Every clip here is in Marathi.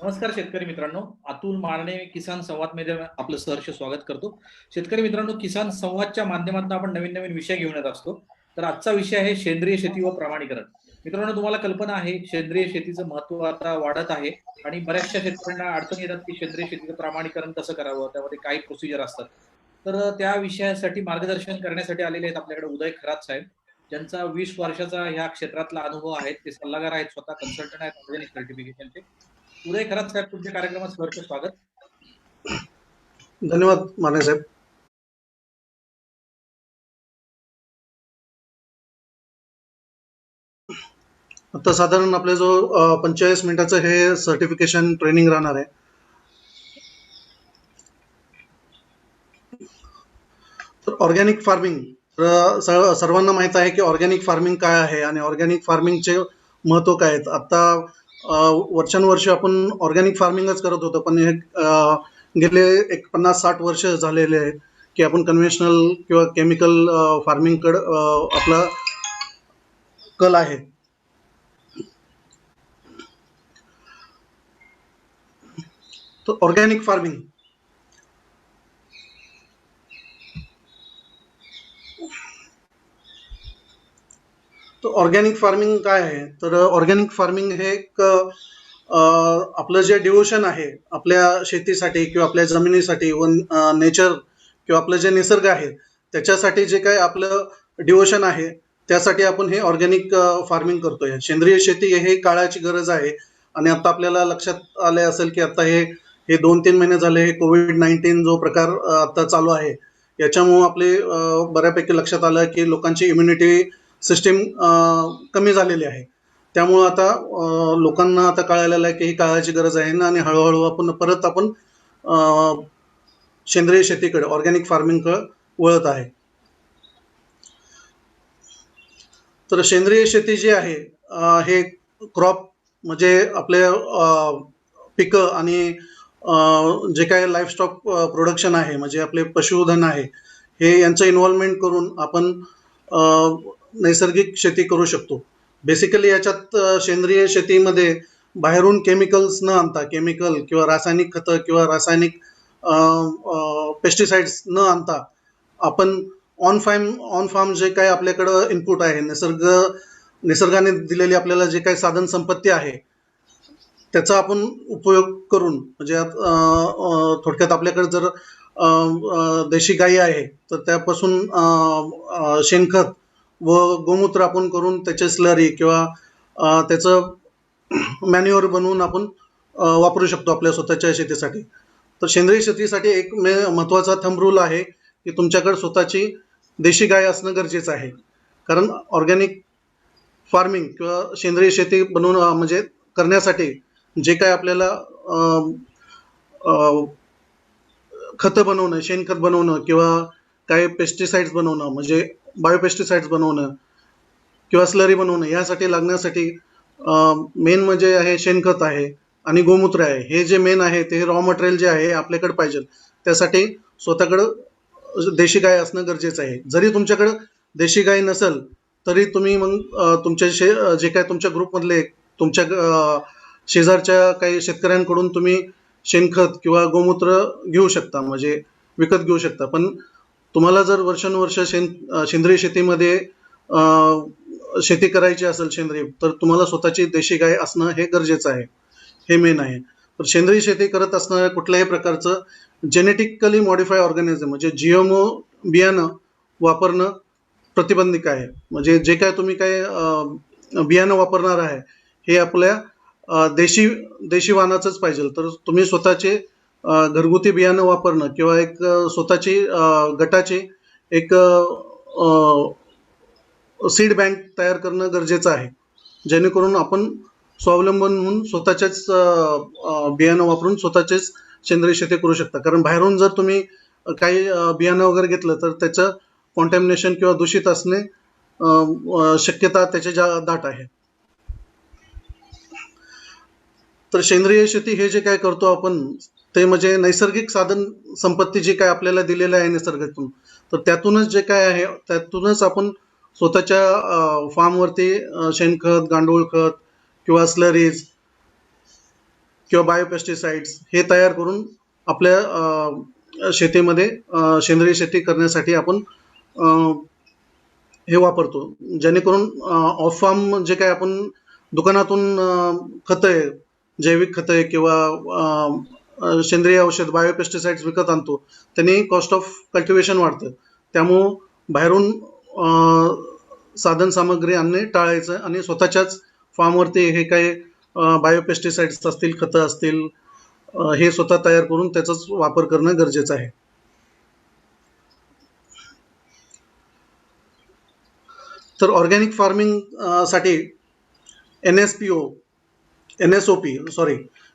नमस्कार शेतकरी मित्रांनो. अतुल मारणे किसान संवाद मध्ये आपलं सहर्ष स्वागत करतो. शेतकरी मित्रांनो, किसान संवादच्या माध्यमातून आपण नवीन नवीन विषय घेऊन येत असतो. तर आजचा विषय आहे सेंद्रिय शेती व प्रमाणीकरण. मित्रांनो, तुम्हाला कल्पना आहे सेंद्रिय शेतीचं महत्व आता वाढत आहे आणि बऱ्याचशा शेतकऱ्यांना अडचण येतात की सेंद्रिय शेतीचं प्रमाणीकरण कसं करावं, त्यामध्ये काही प्रोसिजर असतात. तर त्या विषयासाठी मार्गदर्शन करण्यासाठी आलेले आहेत आपल्याकडे उदय खरात साहेब, ज्यांचा 20 वर्षाचा ह्या क्षेत्रातला अनुभव आहे. ते सल्लागार आहेत, स्वतः कन्सल्टंट आहेत ऑर्गॅनिक सर्टिफिकेशनचे. उदय खरात साहेब, तुमच्या कार्यक्रमात सहर्ष स्वागत. धन्यवाद माने साहेब. आता साधारण आपले जो 45 मिनिटाचं हे सर्टिफिकेशन ट्रेनिंग राहणार आहे. तर ऑर्गॅनिक फार्मिंग सर्वांना माहित आहे की ऑर्गॅनिक फार्मिंग काय आहे आणि ऑर्गॅनिक फार्मिंगचे महत्व काय आहेत. आता वर्षानुवर्ष आपण ऑर्गॅनिक फार्मिंगच करत होतो, पण हे गेले 50-60 वर्ष झालेले आहेत की आपण कन्व्हेन्शनल किंवा केमिकल फार्मिंगकडे आपला कल आहे. तर ऑर्गॅनिक फार्मिंग ऑर्गॅनिक फार्मिंग काय आहे, तर ऑर्गॅनिक फार्मिंग हे एक आपलं जे डिवोशन आहे आपल्या शेतीसाठी किंवा आपल्या जमिनीसाठी व नेचर किंवा आपलं जे निसर्ग आहे त्याच्यासाठी जे काय आपलं डिवोशन आहे त्यासाठी आपण हे ऑर्गॅनिक फार्मिंग करतोय. सेंद्रिय शेती हे काळाची गरज आहे आणि आता आपल्याला लक्षात आले असेल की आता हे 2-3 महिने झाले हे कोविड-19 जो प्रकार आता चालू आहे याच्यामुळे आपले बऱ्यापैकी लक्षात आलं की लोकांची इम्युनिटी सिस्टीम कमी झालेली आहे. त्यामुळं आता लोकांना आता कळालेलं आहे की ही काळाची गरज आहे ना, आणि हळूहळू आपण सेंद्रिय शेतीकडे ऑर्गॅनिक फार्मिंगकडे वळत आहे. तर सेंद्रिय शेती जी आहे हे क्रॉप म्हणजे आपले पिकं आणि जे काय लाईफस्टॉक प्रोडक्शन आहे म्हणजे आपले पशुधन आहे हे यांचं इन्व्हॉल्वमेंट करून आपण नैसर्गिक शेती करू शकतो. बेसिकली याच्यात सेंद्रिय शेतीमध्ये बाहेरून केमिकल्स न आणता, केमिकल किंवा रासायनिक खतं किंवा रासायनिक पेस्टिसाइड्स न आणता आपण ऑन फार्म जे काही आपल्याकडं इनपुट आहे, निसर्गाने दिलेली आपल्याला जे काही साधन संपत्ती आहे त्याचा आपण उपयोग करून म्हणजे थोडक्यात आपल्याकडे जर देशी गाई आहे तर त्यापासून शेणखत व गोमूत्र आपण करून त्याचे स्लरी किंवा त्याचं मॅन्युअर बनवून आपण वापरू शकतो आपल्या स्वतःच्या शेतीसाठी. तर सेंद्रिय शेतीसाठी एक महत्त्वाचा थंब रूल आहे की तुमच्याकडे स्वतःची देशी गाय असणं गरजेचं आहे. कारण ऑर्गॅनिक फार्मिंग किंवा सेंद्रिय शेती बनवणं म्हणजे करण्यासाठी जे काय आपल्याला खतं बनवणं, शेणखत बनवणं किंवा काही पेस्टिसाइड्स बनवणं म्हणजे बायोपेस्टिसाइड्स बनवणं किंवा स्लरी बनवणं यासाठी लागण्यासाठी मेन म्हणजे आहे शेणखत आहे आणि गोमूत्र आहे. हे जे मेन आहे ते रॉ मटेरियल जे आहे आपल्याकडे पाहिजे. त्यासाठी स्वतःकडं देशी गाय असणं गरजेचं आहे. जरी तुमच्याकडं देशी गाय नसेल तरी तुम्ही मग तुमच्या जे काय तुमच्या ग्रुपमधले तुमच्या शेजारच्या काही शेतकऱ्यांकडून तुम्ही शेणखत किंवा गोमूत्र घेऊ शकता म्हणजे विकत घेऊ शकता. पण तुम्हाला जर वर्षानुवर्ष सेंद्रिय शेतीमध्ये शेती करायची असेल सेंद्रिय, तर तुम्हाला स्वतःची देशी गाय असणं हे गरजेचं आहे. हे मेन आहे. तर सेंद्रिय शेती करत असणाऱ्या कुठल्याही प्रकारचं जेनेटिकली मॉडिफाय ऑर्गॅनिझम म्हणजे जीएमओ बियाणं वापरणं प्रतिबंधित आहे. म्हणजे जे काय तुम्ही काय बियाणं वापरणार आहे हे आपल्या देशी वाणाचंच पाहिजे. तर तुम्ही स्वतःचे घरगुती बियाणं वापरणं किंवा एक स्वतःची गटाची एक सीड बँक तयार करणं गरजेचं आहे, जेणेकरून आपण स्वावलंबन होऊन स्वतःच्याच बियाणं वापरून स्वतःचेच सेंद्रिय शेती करू शकता. कारण बाहेरून जर तुम्ही काही बियाणं वगैरे घेतलं तर त्याचं कॉन्टॅमिनेशन किंवा दूषित असणे शक्यता त्याची दाट आहे. तर सेंद्रिय शेती हे जे काय करतो आपण ते म्हणजे नैसर्गिक साधन संपत्ती जी काय आपल्याला दिलेलं आहे निसर्गातून, तर त्यातूनच जे काय आहे त्यातूनच आपण स्वतःच्या फार्मवरती शेणखत, गांडूळ खत किंवा स्लरीज किंवा बायोपेस्टिसाइड्स हे तयार करून आपल्या शेतीमध्ये सेंद्रिय शेती करण्यासाठी आपण हे वापरतो, जेणेकरून ऑफ फार्म जे काय आपण दुकानातून खतं आहे, जैविक खतं आहे किंवा सेंद्रिय औषध बायोपेस्टिसाइड्स विकत आणतो, त्यांनी कॉस्ट ऑफ कल्टिवेशन वाढतं. त्यामुळं बाहेरून साधन सामग्री आणणे टाळायचं आणि स्वतःच्याच फार्मवरती हे काही बायोपेस्टिसाइड्स असतील, खतं असतील, हे स्वतः तयार करून त्याचाच वापर करणं गरजेचं आहे. तर ऑर्गॅनिक फार्मिंग साठी NSOP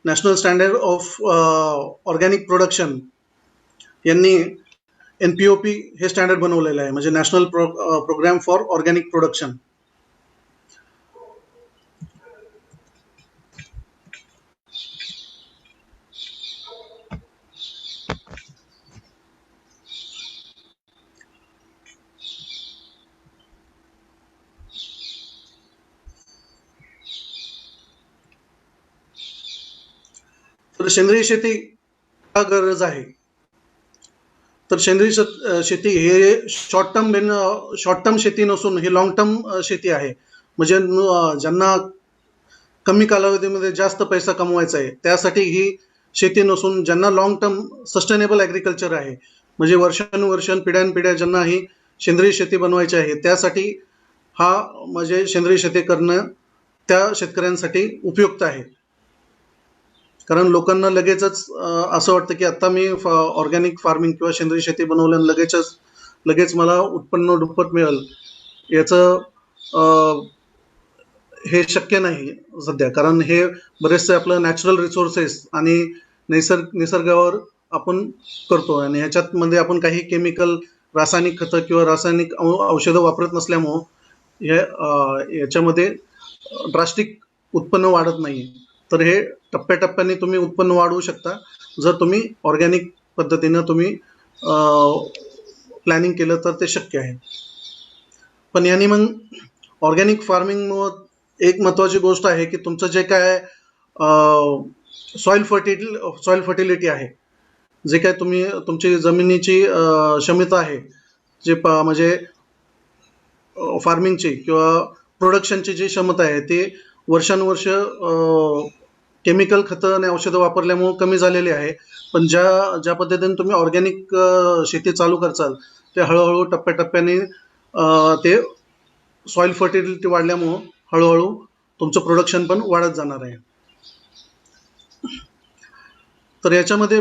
national standard of organic production यांनी NPOP हे स्टँडर्ड बनवलेलं आहे, म्हणजे national program for organic production. तर सेंद्रिय शेती का गरज आहे? तर सेंद्रिय शेती हे शॉर्ट टर्म शेती नसून ही लॉंग टर्म शेती आहे. म्हणजे ज्यांना कमी कालावधीमध्ये जास्त पैसा कमवायचा आहे त्यासाठी ही शेती नसून ज्यांना लॉंग टर्म सस्टेनेबल ॲग्रिकल्चर आहे, म्हणजे वर्षानुवर्ष पिढ्यानपिढ्या ज्यांना ही सेंद्रिय शेती बनवायची आहे त्यासाठी हा म्हणजे सेंद्रिय शेती करणं त्या शेतकऱ्यांसाठी उपयुक्त आहे. कारण लोकांना लगेचच असं वाटतं की आता मी ऑर्गॅनिक फार्मिंग किंवा सेंद्रिय शेती बनवल्यानं लगेच मला उत्पन्न दुप्पट मिळेल, याचं हे शक्य नाही सध्या. कारण हे बरेचसे आपलं नॅचरल रिसोर्सेस आणि निसर्गावर आपण करतो आणि ह्याच्यात मध्ये आपण काही केमिकल, रासायनिक खतं किंवा रासायनिक औषधं वापरत नसल्यामुळं याच्यामध्ये ड्रास्टिक उत्पन्न वाढत नाही. तर हे टप्प्याटप्प्याने तुम्ही उत्पन्न वाढवू शकता जर तुम्ही ऑर्गॅनिक पद्धतीनं तुम्ही प्लॅनिंग केलं तर ते शक्य आहे. पण यांनी मग ऑर्गॅनिक फार्मिंगमुळं एक महत्त्वाची गोष्ट आहे की तुमचं जे काय सॉइल फर्टिलिटी आहे, जे काय तुमची जमिनीची क्षमता आहे, जे म्हणजे फार्मिंगची किंवा प्रोडक्शनची जी क्षमता आहे ती वर्षानुवर्ष केमिकल खतं आणि औषधं वापरल्यामुळे कमी झालेली आहे. पण ज्या पद्धतीने तुम्ही ऑर्गॅनिक शेती चालू करचाल ते हळूहळू टप्प्याटप्प्याने ते सॉइल फर्टिलिटी वाढल्यामुळं हळूहळू तुमचं प्रोडक्शन पण वाढत जाणार आहे. तर याच्यामध्ये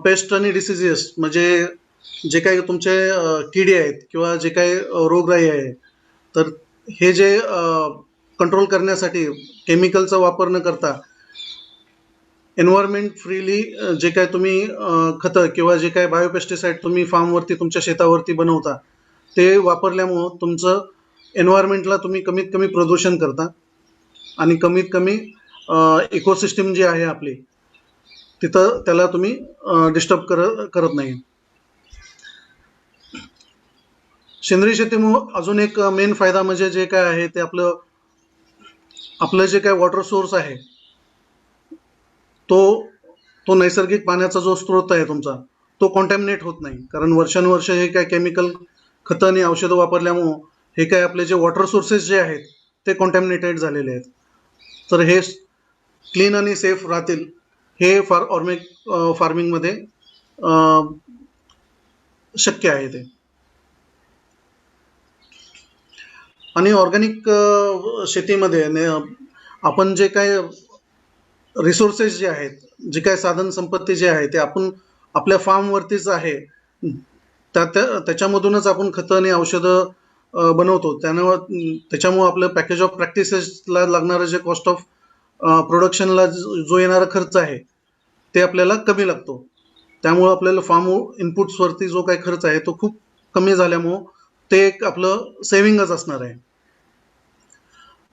पेस्ट आणि डिसिजेस म्हणजे जे काही तुमचे किडे आहेत किंवा जे काही रोगराई आहे, तर हे जे कंट्रोल करण्यासाठी केमिकलचा वापर न करता एन्व्हायरमेंट फ्रीली जे काय तुम्ही खतं किंवा जे काय बायोपेस्टिसाइड तुम्ही फार्मवरती तुमच्या शेतावरती बनवता ते वापरल्यामुळं तुमचं एन्व्हायरमेंटला तुम्ही कमीत कमी प्रदूषण करता आणि कमीत कमी इकोसिस्टीम जी आहे आपली तिथं त्याला तुम्ही डिस्टर्ब करत नाही. सेंद्रिय शेतीमुळं अजून एक मेन फायदा म्हणजे जे काय आहे ते आपलं जे काय वॉटर सोर्स आहे तो नैसर्गिक पाण्याचा जो स्रोत आहे तुमचा तो कॉन्टॅमिनेट होत नाही. कारण वर्षानुवर्ष हे काय केमिकल खतं आणि औषधं वापरल्यामुळं हे काय आपले जे वॉटर सोर्सेस जे आहेत ते कॉन्टॅमिनेटेड झालेले आहेत. तर हे क्लीन आणि सेफ राहतील हे फार्मिंगमध्ये शक्य आहे ते. आणि ऑर्गॅनिक शेतीमध्ये आपण जे काय रिसोर्सेस जे आहेत, जे काय साधन संपत्ती जे आहे ते आपण आपल्या फार्मवरतीच आहे, त्याच्यामधूनच आपण खतं आणि औषधं बनवतो. त्याच्यामुळं आपलं पॅकेज ऑफ प्रॅक्टिसेसला लागणारं जे कॉस्ट ऑफ प्रोडक्शनला जो येणारा खर्च आहे ते आपल्याला कमी लागतो. त्यामुळं आपल्याला फार्म इनपुट्सवरती जो काही खर्च आहे तो खूप कमी झाल्यामुळं ते एक आपलं सेव्हिंगच असणार आहे.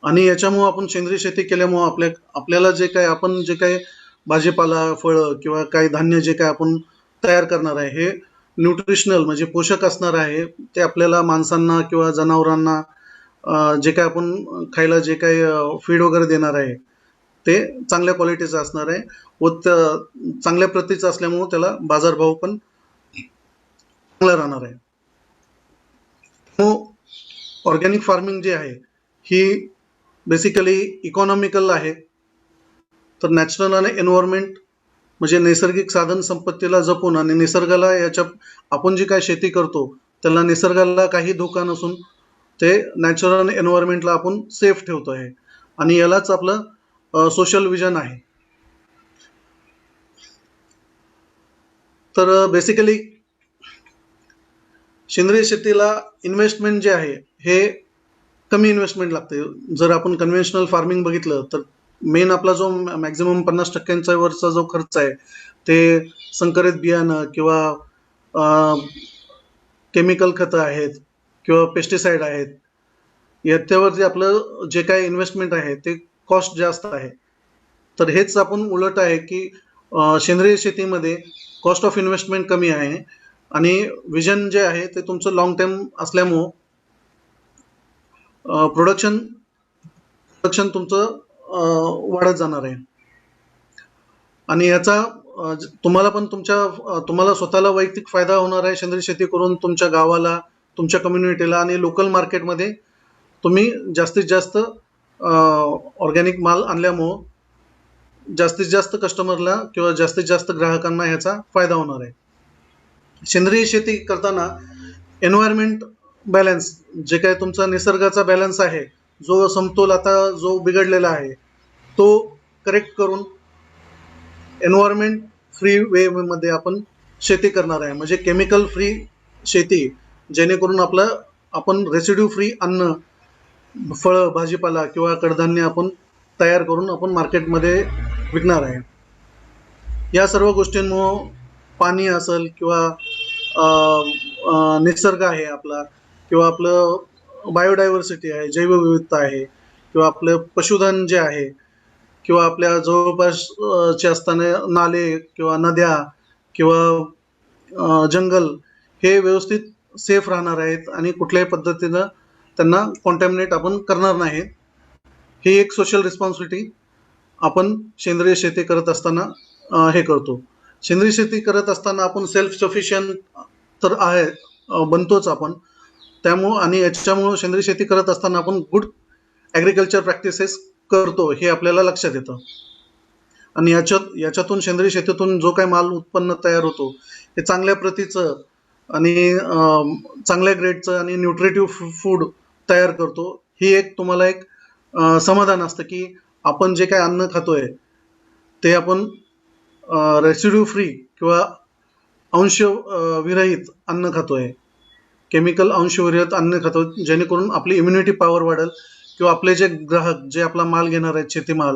आणि याच्यामुळं आपण सेंद्रिय शेती केल्यामुळं आपल्याला जे काय भाजीपाला, फळं किंवा काही धान्य जे काय आपण तयार करणार आहे हे न्यूट्रिशनल म्हणजे पोषक असणार आहे. ते आपल्याला माणसांना किंवा जनावरांना जे काय आपण खायला जे काही फीड वगैरे देणार आहे ते चांगल्या क्वालिटीचं असणार आहे व चांगल्या प्रतीचं असल्यामुळे त्याला बाजारभाव पण चांगला राहणार आहे. ऑर्गॅनिक फार्मिंग जी आहे ही बेसिकली इकॉनॉमिकल आहे. तर नॅचरल आणि एन्व्हायरमेंट म्हणजे नैसर्गिक साधन संपत्तीला जपून आणि निसर्गाला याच्या आपण जी काय शेती करतो त्याला निसर्गाला काही धोका नसून ते नॅचरल एन्व्हायरमेंटला आपण सेफ ठेवतो आहे आणि यालाच आपलं सोशल विजन आहे. तर बेसिकली सेंद्रिय शेतीला इन्व्हेस्टमेंट जे आहे हे कमी इन्व्हेस्टमेंट लागते. जर आपण कन्व्हेन्शनल फार्मिंग बघितलं तर मेन आपला जो मॅक्झिमम 50% वरचा जो खर्च आहे ते संकरित बियाणं किंवा केमिकल खतं आहेत किंवा पेस्टिसाइड आहेत याच्यावरती आपलं जे काही इन्व्हेस्टमेंट आहे ते कॉस्ट जास्त आहे. तर हेच आपण उलट आहे की सेंद्रिय शेतीमध्ये कॉस्ट ऑफ इन्व्हेस्टमेंट कमी आहे आणि विजन जे आहे ते तुमचं लॉंग टर्म असल्यामुळं प्रोडक्शन प्रोडक्शन तुमचं वाढत जाणार आहे आणि याचा तुम्हाला पण तुम्हाला स्वतःला वैयक्तिक फायदा होणार आहे सेंद्रिय शेती करून. तुमच्या गावाला, तुमच्या कम्युनिटीला आणि लोकल मार्केटमध्ये तुम्ही जास्तीत जास्त ऑर्गॅनिक माल आणल्यामुळं जास्तीत जास्त कस्टमरला किंवा जास्तीत जास्त ग्राहकांना ह्याचा फायदा होणार आहे. सेंद्रिय शेती करताना एन्व्हायरमेंट बॅलन्स जे काय तुमचा निसर्गाचा बॅलन्स आहे जो समतोल आता जो बिघडलेला आहे तो करेक्ट करून एन्व्हायरमेंट फ्री वे मध्ये आपण शेती करणार आहे. म्हणजे केमिकल फ्री शेती जेणेकरून आपण रेसिड्यू फ्री अन्न, फळं, भाजीपाला किंवा कडधान्य आपण तयार करून आपण मार्केटमध्ये विकणार आहे. या सर्व गोष्टींमुळं पाणी असेल किंवा निसर्ग आहे आपला किंवा आपलं बायोडायव्हर्सिटी आहे, जैवविविधता आहे किंवा आपलं पशुधन जे आहे किंवा आपल्या जवळपास चे असताना नाले किंवा नद्या किंवा जंगल हे व्यवस्थित सेफ राहणार आहेत आणि कुठल्याही पद्धतीनं त्यांना कॉन्टॅमिनेट आपण करणार नाहीत. ही एक सोशल रिस्पॉन्सिबिलिटी आपण सेंद्रिय शेती करत असताना हे करतो. सेंद्रिय शेती करत असताना आपण सेल्फ सफिशियंट तर आहे बनतोच आपण. त्यामुळं आणि याच्यामुळं सेंद्रिय शेती करत असताना आपण गुड ॲग्रिकल्चर प्रॅक्टिसेस करतो हे आपल्याला लक्षात येतं आणि याच्यातून सेंद्रिय शेतीतून जो काही माल उत्पन्न तयार होतो हे चांगल्या प्रतीचं आणि चांगल्या ग्रेडचं आणि न्यूट्रिटिव्ह फूड तयार करतो. ही एक तुम्हाला एक समाधान असतं की आपण जे काय अन्न खातोय ते आपण रेसिड्यू फ्री किंवा अंश विरहित अन्न खातोय, केमिकल अंशविरहित अन्न खातोय जेणेकरून आपली इम्युनिटी पॉवर वाढेल किंवा आपले जे ग्राहक जे आपला माल घेणार आहेत शेतीमाल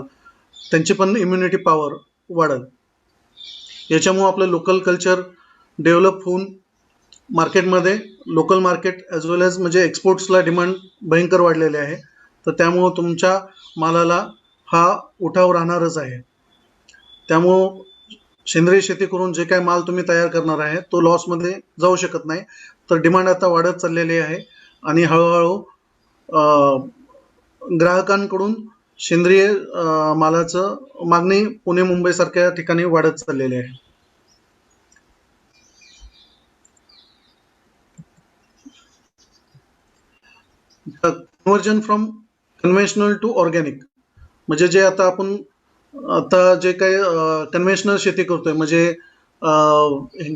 त्यांची पण इम्युनिटी पॉवर वाढेल. याच्यामुळं आपलं लोकल कल्चर डेव्हलप होऊन मार्केटमध्ये लोकल मार्केट ॲज वेल एज म्हणजे एक्सपोर्ट्सला डिमांड भयंकर वाढलेले आहे. तर त्यामुळं तुमच्या मालाला हा उठाव राहणारच आहे. त्यामुळं सेंद्रिय शेती करून जे काय माल तुम्ही तयार करणार आहे तो लॉसमध्ये जाऊ शकत नाही. तर डिमांड आता वाढत चाललेली आहे आणि हळूहळू ग्राहकांकडून सेंद्रिय मालाचं मागणी पुणे मुंबई सारख्या ठिकाणी वाढत चाललेली आहे. Conversion from conventional to organic म्हणजे जे आता जे काही कन्व्हेन्शनल शेती करतोय म्हणजे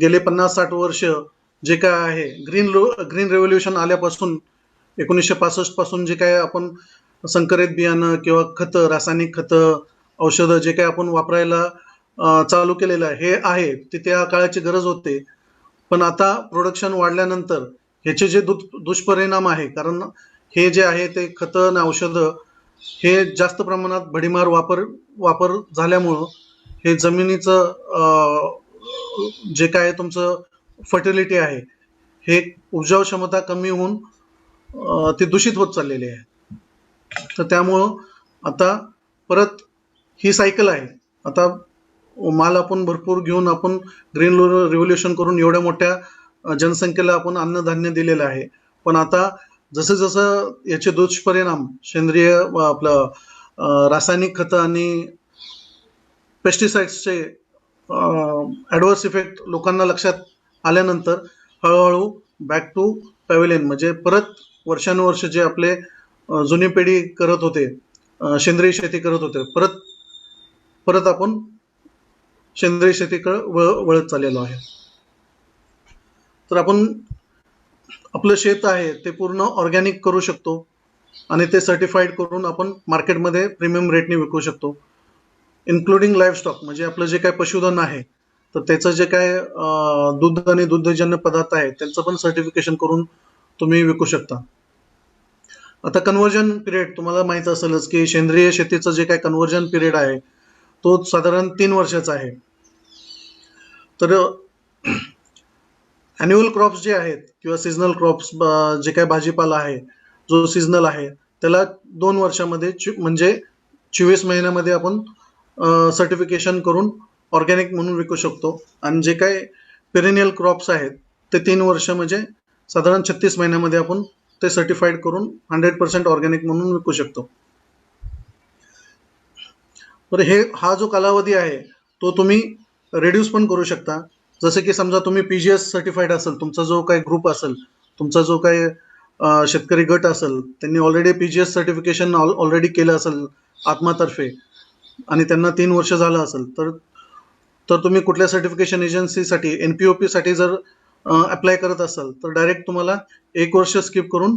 गेले 50-60 वर्ष जे काय आहे ग्रीन रेव्होल्युशन आल्यापासून 1965 पासून जे काय आपण संकरित बियाणं किंवा खतं, रासायनिक खतं, औषधं जे काही आपण वापरायला चालू केलेलं आहे ते त्या काळाची गरज होते. पण आता प्रोडक्शन वाढल्यानंतर ह्याचे जे दुष्परिणाम आहे कारण हे जे आहे ते खतं आणि औषधं हे जास्त प्रमाणात भडीमार वापर झाल्यामुळं हे जमिनीचं जे काय तुमचं फर्टिलिटी आहे हे उपजाऊ क्षमता कमी होऊन ती दूषित होत चाललेली आहे. तर त्यामुळं आता परत ही सायकल आहे. आता माल आपण भरपूर घेऊन आपण ग्रीन रिव्होल्युशन करून एवढ्या मोठ्या जनसंख्येला आपण अन्नधान्य दिलेलं आहे. पण आता जसं जसं याचे दुष्परिणाम सेंद्रिय आपलं रासायनिक खतं आणि पेस्टिसाइड्सचे ॲडव्हर्स इफेक्ट लोकांना लक्षात आल्यानंतर हळूहळू बॅक टू पॅव्हिलियन म्हणजे परत वर्षानुवर्ष जे आपले जुनी पिढी करत होते, सेंद्रिय शेती करत होते, परत परत आपण सेंद्रिय शेतीकडे वळत चाललेलो आहे. तर आपण आपलं शेत आहे ते पूर्ण ऑर्गॅनिक करू शकतो आणि ते सर्टिफाईड करून आपण मार्केटमध्ये प्रीमियम रेटने विकू शकतो. इन्क्लुडिंग लाईव्ह स्टॉक म्हणजे आपलं जे काय पशुधन आहे तर त्याचं जे काय दूध आणि दुग्धजन्य पदार्थ आहे त्यांचं पण सर्टिफिकेशन करून तुम्ही विकू शकता. आता कन्व्हर्जन पिरियड तुम्हाला माहित असेलच की सेंद्रिय शेतीचं जे काय कन्व्हर्जन पिरियड आहे तो साधारण 3 वर्षाचा आहे. तर ॲन्युअल क्रॉप्स जे आहेत किंवा सीझनल क्रॉप्स जे काय भाजीपाला आहे जो सीझनल आहे त्याला 2 वर्षामध्ये म्हणजे 24 महिन्यामध्ये आपण सर्टिफिकेशन करून ऑर्गॅनिक म्हणून विकू शकतो. आणि जे काय पेरेनियल क्रॉप्स आहेत ते 3 वर्ष म्हणजे साधारण 36 महिन्यामध्ये आपण ते सर्टिफाईड करून 100% ऑर्गॅनिक म्हणून विकू शकतो. तर हा जो कालावधी आहे तो तुम्ही रिड्यूस पण करू शकता. जसं की समजा तुम्ही PGS सर्टिफाईड असेल, तुमचा जो काही ग्रुप असेल, तुमचा जो काही शेतकरी गट असेल, त्यांनी ऑलरेडी PGS सर्टिफिकेशन ऑलरेडी केलं असेल आत्मातर्फे आणि त्यांना 3 वर्ष झालं असेल तर तर तुम्ही कुठल्या सर्टिफिकेशन एजन्सीसाठी NPOP साठी जर अप्लाय करत असाल तर डायरेक्ट तुम्हाला 1 वर्ष स्किप करून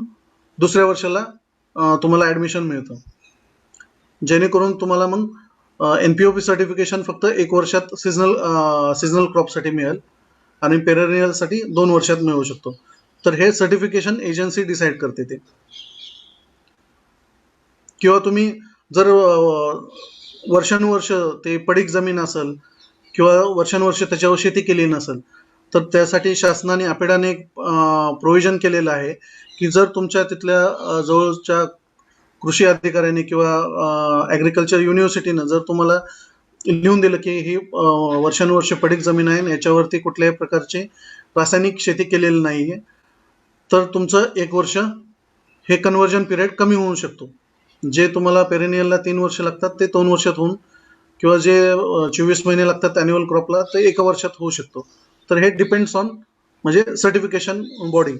दुसऱ्या वर्षाला तुम्हाला ॲडमिशन मिळतं. जेणेकरून तुम्हाला मग NPOP सर्टिफिकेशन फक्त 1 वर्षात सीझनल क्रॉपसाठी मिळेल आणि पेरेनियलसाठी 2 वर्षात मिळू शकतो. तर हे सर्टिफिकेशन एजन्सी डिसाईड करते ते. किंवा तुम्ही जर वर्षानुवर्ष ते पडीक जमीन असेल किंवा वर्षानुवर्ष त्याच्यावर शेती केली नसेल तर त्यासाठी शासनाने अपेडाने एक प्रोव्हिजन केलेलं आहे की जर तुमच्या तिथल्या जवळच्या कृषी अधिकाऱ्यांनी किंवा ॲग्रिकल्चर युनिव्हर्सिटीनं जर तुम्हाला लिहून दिलं की ही वर्षानुवर्ष पडीक जमीन आहे आणि याच्यावरती कुठल्याही प्रकारची रासायनिक शेती केलेली नाही आहे तर तुमचं 1 वर्ष हे कन्व्हर्जन पिरियड कमी होऊ शकतो. जे तुम्हाला पेरेनियलला 3 वर्ष लागतात ते 2 वर्षात होऊन किंवा जे 24 महिने लागतात ॲन्युअल क्रॉपला ते 1 वर्षात होऊ शकतो. तर हे डिपेंड्स ऑन म्हणजे सर्टिफिकेशन बॉडी.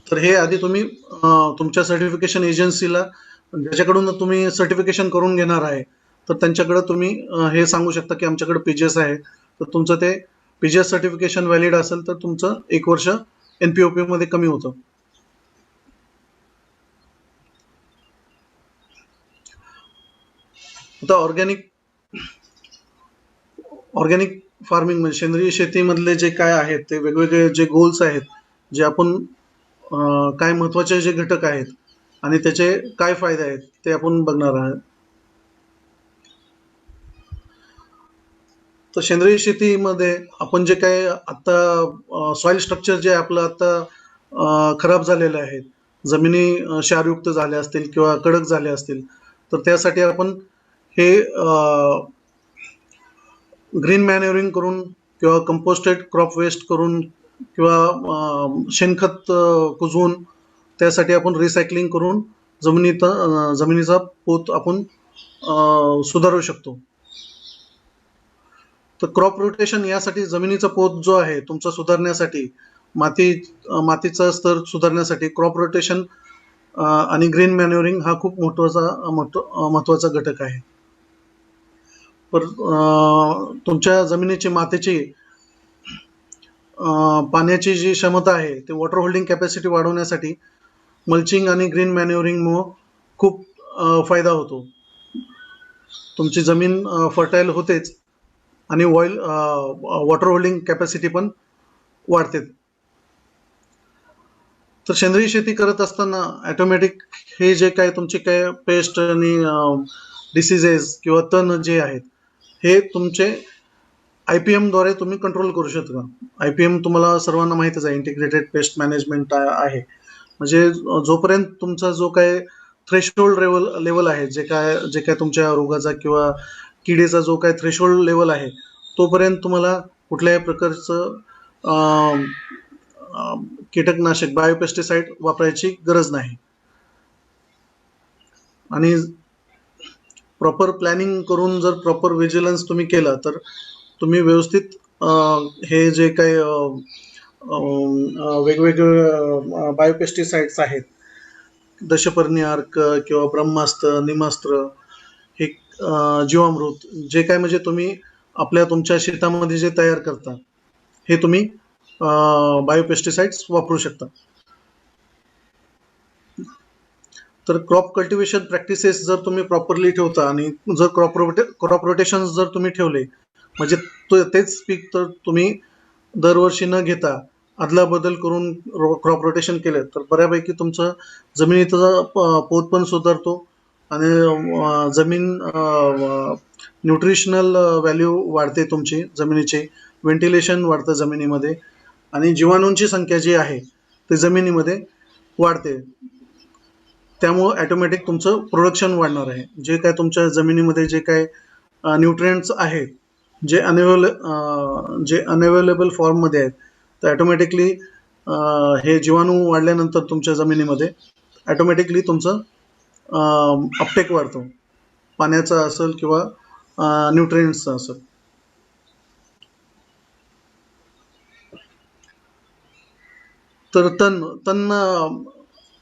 तर हे आधी तुम्ही तुमच्या सर्टिफिकेशन एजन्सीला ज्याच्याकडून तुम्ही सर्टिफिकेशन करून घेणार आहे तर त्यांच्याकडे तुम्ही हे सांगू शकता की आमच्याकडे PGS आहे. तर तुमचं ते PGS सर्टिफिकेशन व्हॅलिड असेल तर तुमचं 1 वर्ष NPOP मध्ये कमी होतं. आता ऑर्गॅनिक फार्मिंग म्हणजे सेंद्रिय शेतीमधले जे काय आहेत ते वेगवेगळे जे गोल्स आहेत जे आपण काय महत्वाचे जे घटक आहेत आणि त्याचे काय फायदे आहेत ते आपण बघणार आहोत. तर सेंद्रिय शेतीमध्ये आपण जे काय आता सॉइल स्ट्रक्चर जे आपलं आता खराब झालेलं आहे, जमिनी क्षारयुक्त झाल्या असतील किंवा कडक झाल्या असतील तर त्यासाठी आपण हे ग्रीन मॅन्युरिंग करून किंवा कंपोस्टेड क्रॉप वेस्ट करून किंवा शेणखत कुजवून त्यासाठी आपण रिसायकलिंग करून जमिनीचा पोत आपण सुधारू शकतो. तर क्रॉप रोटेशन यासाठी जमिनीचा पोत जो आहे तुमचा सुधारण्यासाठी मातीचा स्तर सुधारण्यासाठी क्रॉप रोटेशन आणि ग्रीन मॅन्युरिंग हा खूप महत्वाचा घटक आहे. पर तुमच्या जमिनीची मातीची पाण्याची जी क्षमता आहे ते वॉटर होल्डिंग कॅपॅसिटी वाढवण्यासाठी मल्चिंग आणि ग्रीन मॅन्युरिंगमुळे खूप फायदा होतो. तुमची जमीन फर्टाईल होतेच आणि वॉटर होल्डिंग कॅपॅसिटी पण वाढते. तर सेंद्रिय शेती करत असताना ऑटोमॅटिक हे जे काय तुमचे काय पेस्ट आणि डिसीजेस किंवा तण जे आहेत हे तुमचे IPM द्वारे तुम्ही कंट्रोल करू शकता. IPM तुम्हाला सर्वांना माहितच आहे, इंटिग्रेटेड पेस्ट मॅनेजमेंट आहे. म्हणजे जोपर्यंत तुमचा जो काय थ्रेशोल्ड लेवल आहे जे काय तुमच्या रोगाचा किंवा किडीचा जो काय थ्रेशोल्ड लेवल आहे तोपर्यंत तुम्हाला कुठल्याही प्रकारचं कीटकनाशक बायोपेस्टिसाइड वापरायची गरज नाही. आणि प्रॉपर प्लॅनिंग करून जर प्रॉपर व्हिजिलन्स तुम्ही केला तर तुम्ही व्यवस्थित हे जे काही वेगवेगळे बायोपेस्टिसाइड्स आहेत, दशपर्णी अर्क किंवा ब्रह्मास्त्र, निमास्त्र, हे जीवामृत, जे काय म्हणजे तुम्ही आपल्या तुमच्या शेतामध्ये जे तयार करता, हे तुम्ही बायोपेस्टिसाइड्स वापरू शकता. तर क्रॉप कल्टिव्हेशन प्रॅक्टिसेस जर तुम्ही प्रॉपरली ठेवता आणि जर क्रॉप रोटेशन जर तुम्ही ठेवले, म्हणजे तेच पीक तर तुम्ही दरवर्षी न घेता अदला बदल करून क्रॉप रोटेशन केलं तर बऱ्यापैकी तुमचं जमिनीचा पोत पण सुधारतो आणि जमीन न्यूट्रिशनल व्हॅल्यू वाढते तुमची जमिनीची, व्हेंटिलेशन वाढतं जमिनीमध्ये आणि जीवाणूंची संख्या जी आहे ती जमिनीमध्ये वाढते. त्यामुळं ऑटोमॅटिक तुमचं प्रोडक्शन वाढणार आहे. जे काय तुमच्या जमिनीमध्ये जे काय न्यूट्रिएंट्स आहेत, जे अनअवेलेबल फॉर्ममध्ये आहेत, तर ऑटोमॅटिकली हे जीवाणू वाढल्यानंतर तुमच्या जमिनीमध्ये ऑटोमॅटिकली तुमचं अपटेक वाढतो, पाण्याचा असेल किंवा न्यूट्रिएंट्सचा असेल. तर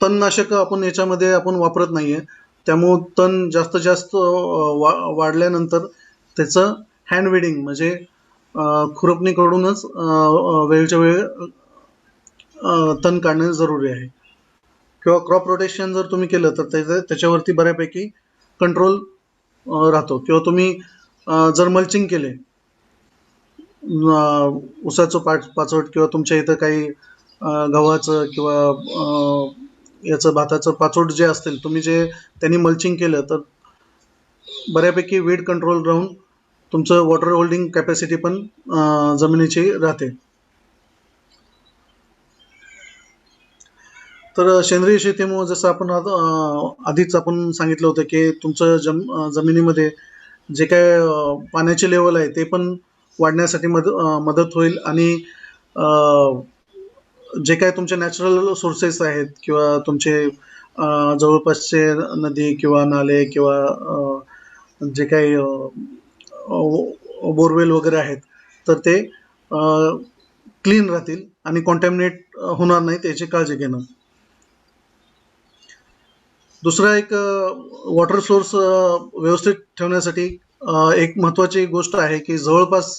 तणनाशक आपण याच्यामध्ये आपण वापरत नाहीये, त्यामुळं तण जास्त जास्त वाढल्यानंतर त्याचं हँड विडिंग म्हणजे खुरपणीकडूनच वेळच्या वेळ तण काढणं जरुरी आहे. किंवा क्रॉप रोटेशन जर तुम्ही केलं तर त्याच्यावरती बऱ्यापैकी कंट्रोल राहतो. किंवा तुम्ही जर मल्चिंग केले, ऊसाचं पाचोट किंवा तुमच्या इथं काही गव्हाचं किंवा याचं भाताचं पाचोट जे असतील, तुम्ही जे त्यांनी मल्चिंग केलं तर बऱ्यापैकी वेट कंट्रोल राहून तुमचं वॉटर होल्डिंग कॅपॅसिटी पण जमिनीची राहते. तर सेंद्रिय शेतीमुळे जसं आपण आधीच आपण सांगितलं होतं की तुमचं जमिनीमध्ये जे काय पाण्याचे लेवल आहे ते पण वाढण्यासाठी मदत होईल आणि जे काय तुमचे नॅचरल सोर्सेस आहेत किंवा तुमचे जवळपासचे नदी किंवा नाले किंवा जे काही बोरवेल वगैरे आहेत, तर ते क्लीन राहतील आणि कॉन्टॅमिनेट होणार नाहीत याची काळजी घेणं. दुसरा एक वॉटर सोर्स व्यवस्थित ठेवण्यासाठी एक महत्त्वाची गोष्ट आहे की जवळपास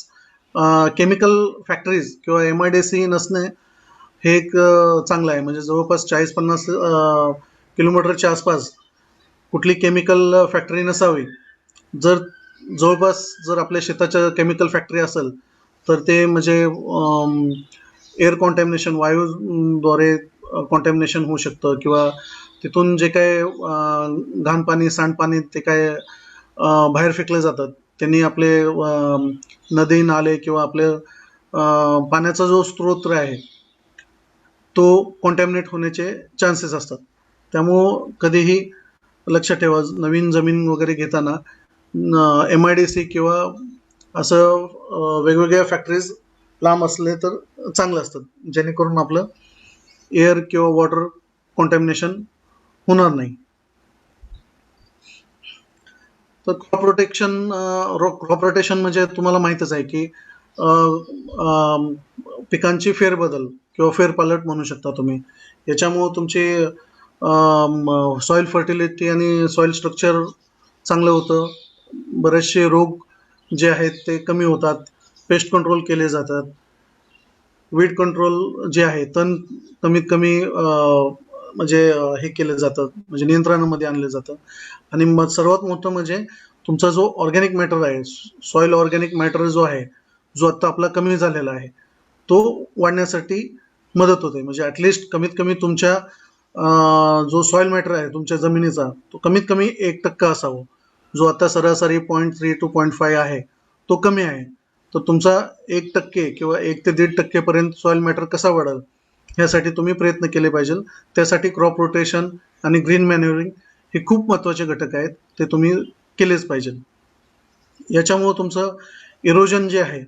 केमिकल फॅक्टरीज किंवा MIDC नसणे हे एक चांगलं आहे. म्हणजे जवळपास 40-50 किलोमीटरच्या आसपास कुठली केमिकल फॅक्टरी नसावी. जर जर आपल्या शेताच्या केमिकल फॅक्टरी असेल तर ते म्हणजे एअर कॉन्टॅमिनेशन, वायूद्वारे कॉन्टॅमिनेशन होऊ शकतं किंवा तिथून जे काय घाण पाणी, सांडपाणी ते काय बाहेर फेकले जातात, त्यांनी आपले नदी, नाले किंवा आपले पाण्याचा जो स्रोत आहे तो कॉन्टॅमिनेट होण्याचे चान्सेस असतात. त्यामुळं कधीही लक्षात ठेवा, नवीन जमीन वगैरे घेताना MIDC किंवा असं वेगवेगळ्या फॅक्टरीज लांब असले तर चांगलं असतं, जेणेकरून आपलं एअर किंवा वॉटर कॉन्टॅमिनेशन होणार नाही. तर क्रॉप रोटेशन म्हणजे तुम्हाला माहीतच आहे की पिकांची फेरबदल किंवा फेरपालट म्हणू शकता तुम्ही. याच्यामुळं तुमची सॉईल फर्टिलिटी आणि सॉईल स्ट्रक्चर चांगलं होतं. बरेचसे रोग जे आहेत ते कमी होतात, पेस्ट कंट्रोल केले जातात, वीड कंट्रोल जे आहे तण कमीत कमी म्हणजे हे केलं जातं, म्हणजे नियंत्रणामध्ये आणलं जातं. आणि मग सर्वात मोठं म्हणजे तुमचा जो ऑर्गॅनिक मॅटर आहे, सॉईल ऑर्गॅनिक मॅटर जो आहे, जो आता आपला कमी झालेला आहे, तो वाढण्यासाठी मदत होते. म्हणजे ॲटलिस्ट कमीत कमी तुमच्या जो सॉईल मॅटर आहे तुमच्या जमिनीचा, तो कमीत कमी 1% असावा. जो आता सरासरी 0.3 to 0.5 आहे, तो कमी आहे. तर तुमचा 1% किंवा 1 ते 1.5% पर्यंत सॉईल मॅटर कसा वाढेल यासाठी तुम्ही प्रयत्न केले पाहिजे. त्यासाठी क्रॉप रोटेशन आणि ग्रीन मॅन्युरिंग हे खूप महत्त्वाचे घटक आहेत, ते तुम्ही केलेच पाहिजे. याच्यामुळं तुमचं इरोजन जे आहे,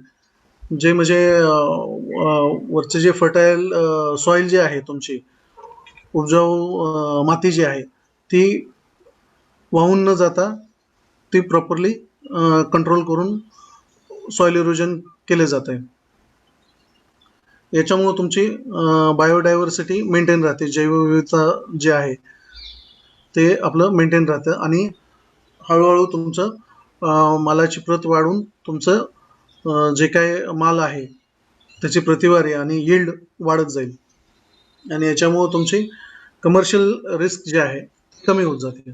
जे म्हणजे वरचे जे फर्टाईल सॉईल जे आहे तुमची, उपजाऊ माती जी आहे ती वाहून न जाता ती प्रॉपरली कंट्रोल करून सॉइल इरोजन केले जाते. याच्यामुळे तुमची बायोडायव्हर्सिटी मेंटेन राहते. जैवविविधता जे आहे ते आपलं मेंटेन राहतं आणि हळूहळू तुमचं मालाची प्रत वाढून तुमचं जे काय माल आहे त्याची प्रतिवारी आणि यील्ड वाढत जाईल आणि याच्यामुळे तुमची कमर्शियल रिस्क जे आहे कमी होत जाते.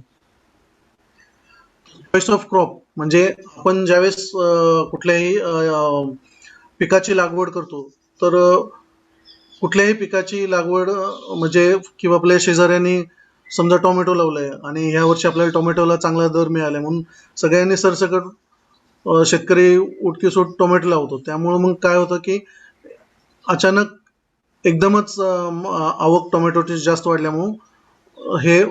चॉईस ऑफ क्रॉप म्हणजे आपण ज्यावेळेस कुठल्याही पिकाची लागवड करतो तर कुठल्याही पिकाची लागवड म्हणजे किंवा आपल्या शेजाऱ्यांनी समजा टोमॅटो लावलाय आणि ह्या वर्षी आपल्याला टोमॅटोला चांगला दर मिळाला म्हणून सगळ्यांनी सरसकट शेतकरी उठकीसूट टोमॅटो लावतो. त्यामुळे मग काय होतं की अचानक एकदमच आवक टोमॅटोची जास्त वाढल्यामुळं हे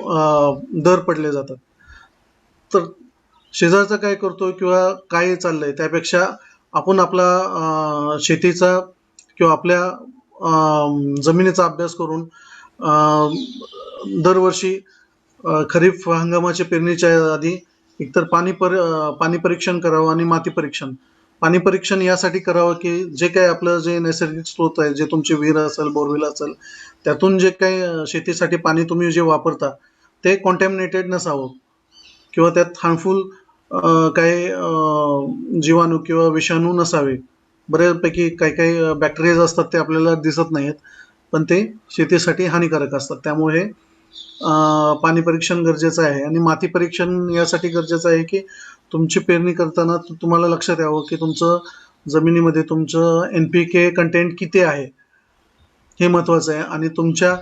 दर पडले जातात. तर शेजारचा काय करतो किंवा काय चाललंय त्यापेक्षा आपण आपला शेतीचा किंवा आपल्या जमिनीचा अभ्यास करून दरवर्षी खरीप हंगामाच्या पेरणीच्या आधी एकतर पाणी परीक्षण करावं आणि माती परीक्षण. पाणी परीक्षण यासाठी करावं की जे काही आपलं जे नैसर्गिक स्रोत आहे, जे तुमचे विहीर असेल, बोरवेल असेल, त्यातून जे काही शेतीसाठी पाणी तुम्ही जे वापरता ते कॉन्टॅमिनेटेड नसावं किंवा त्यात हार्मफुल काही जीवाणू किंवा विषाणू नसावे. बऱ्यापैकी काही काही बॅक्टेरियाज असतात ते आपल्याला दिसत नाहीत, पण ते शेतीसाठी हानिकारक असतात. त्यामुळे पाणी परीक्षण गरजेचं आहे आणि माती परीक्षण यासाठी गरजेचं आहे की तुमची पेरणी करताना तुम्हाला लक्षात यावं की तुमचं जमिनीमध्ये तुमचं NPK कंटेंट किती आहे हे महत्वाचं आहे आणि तुमच्या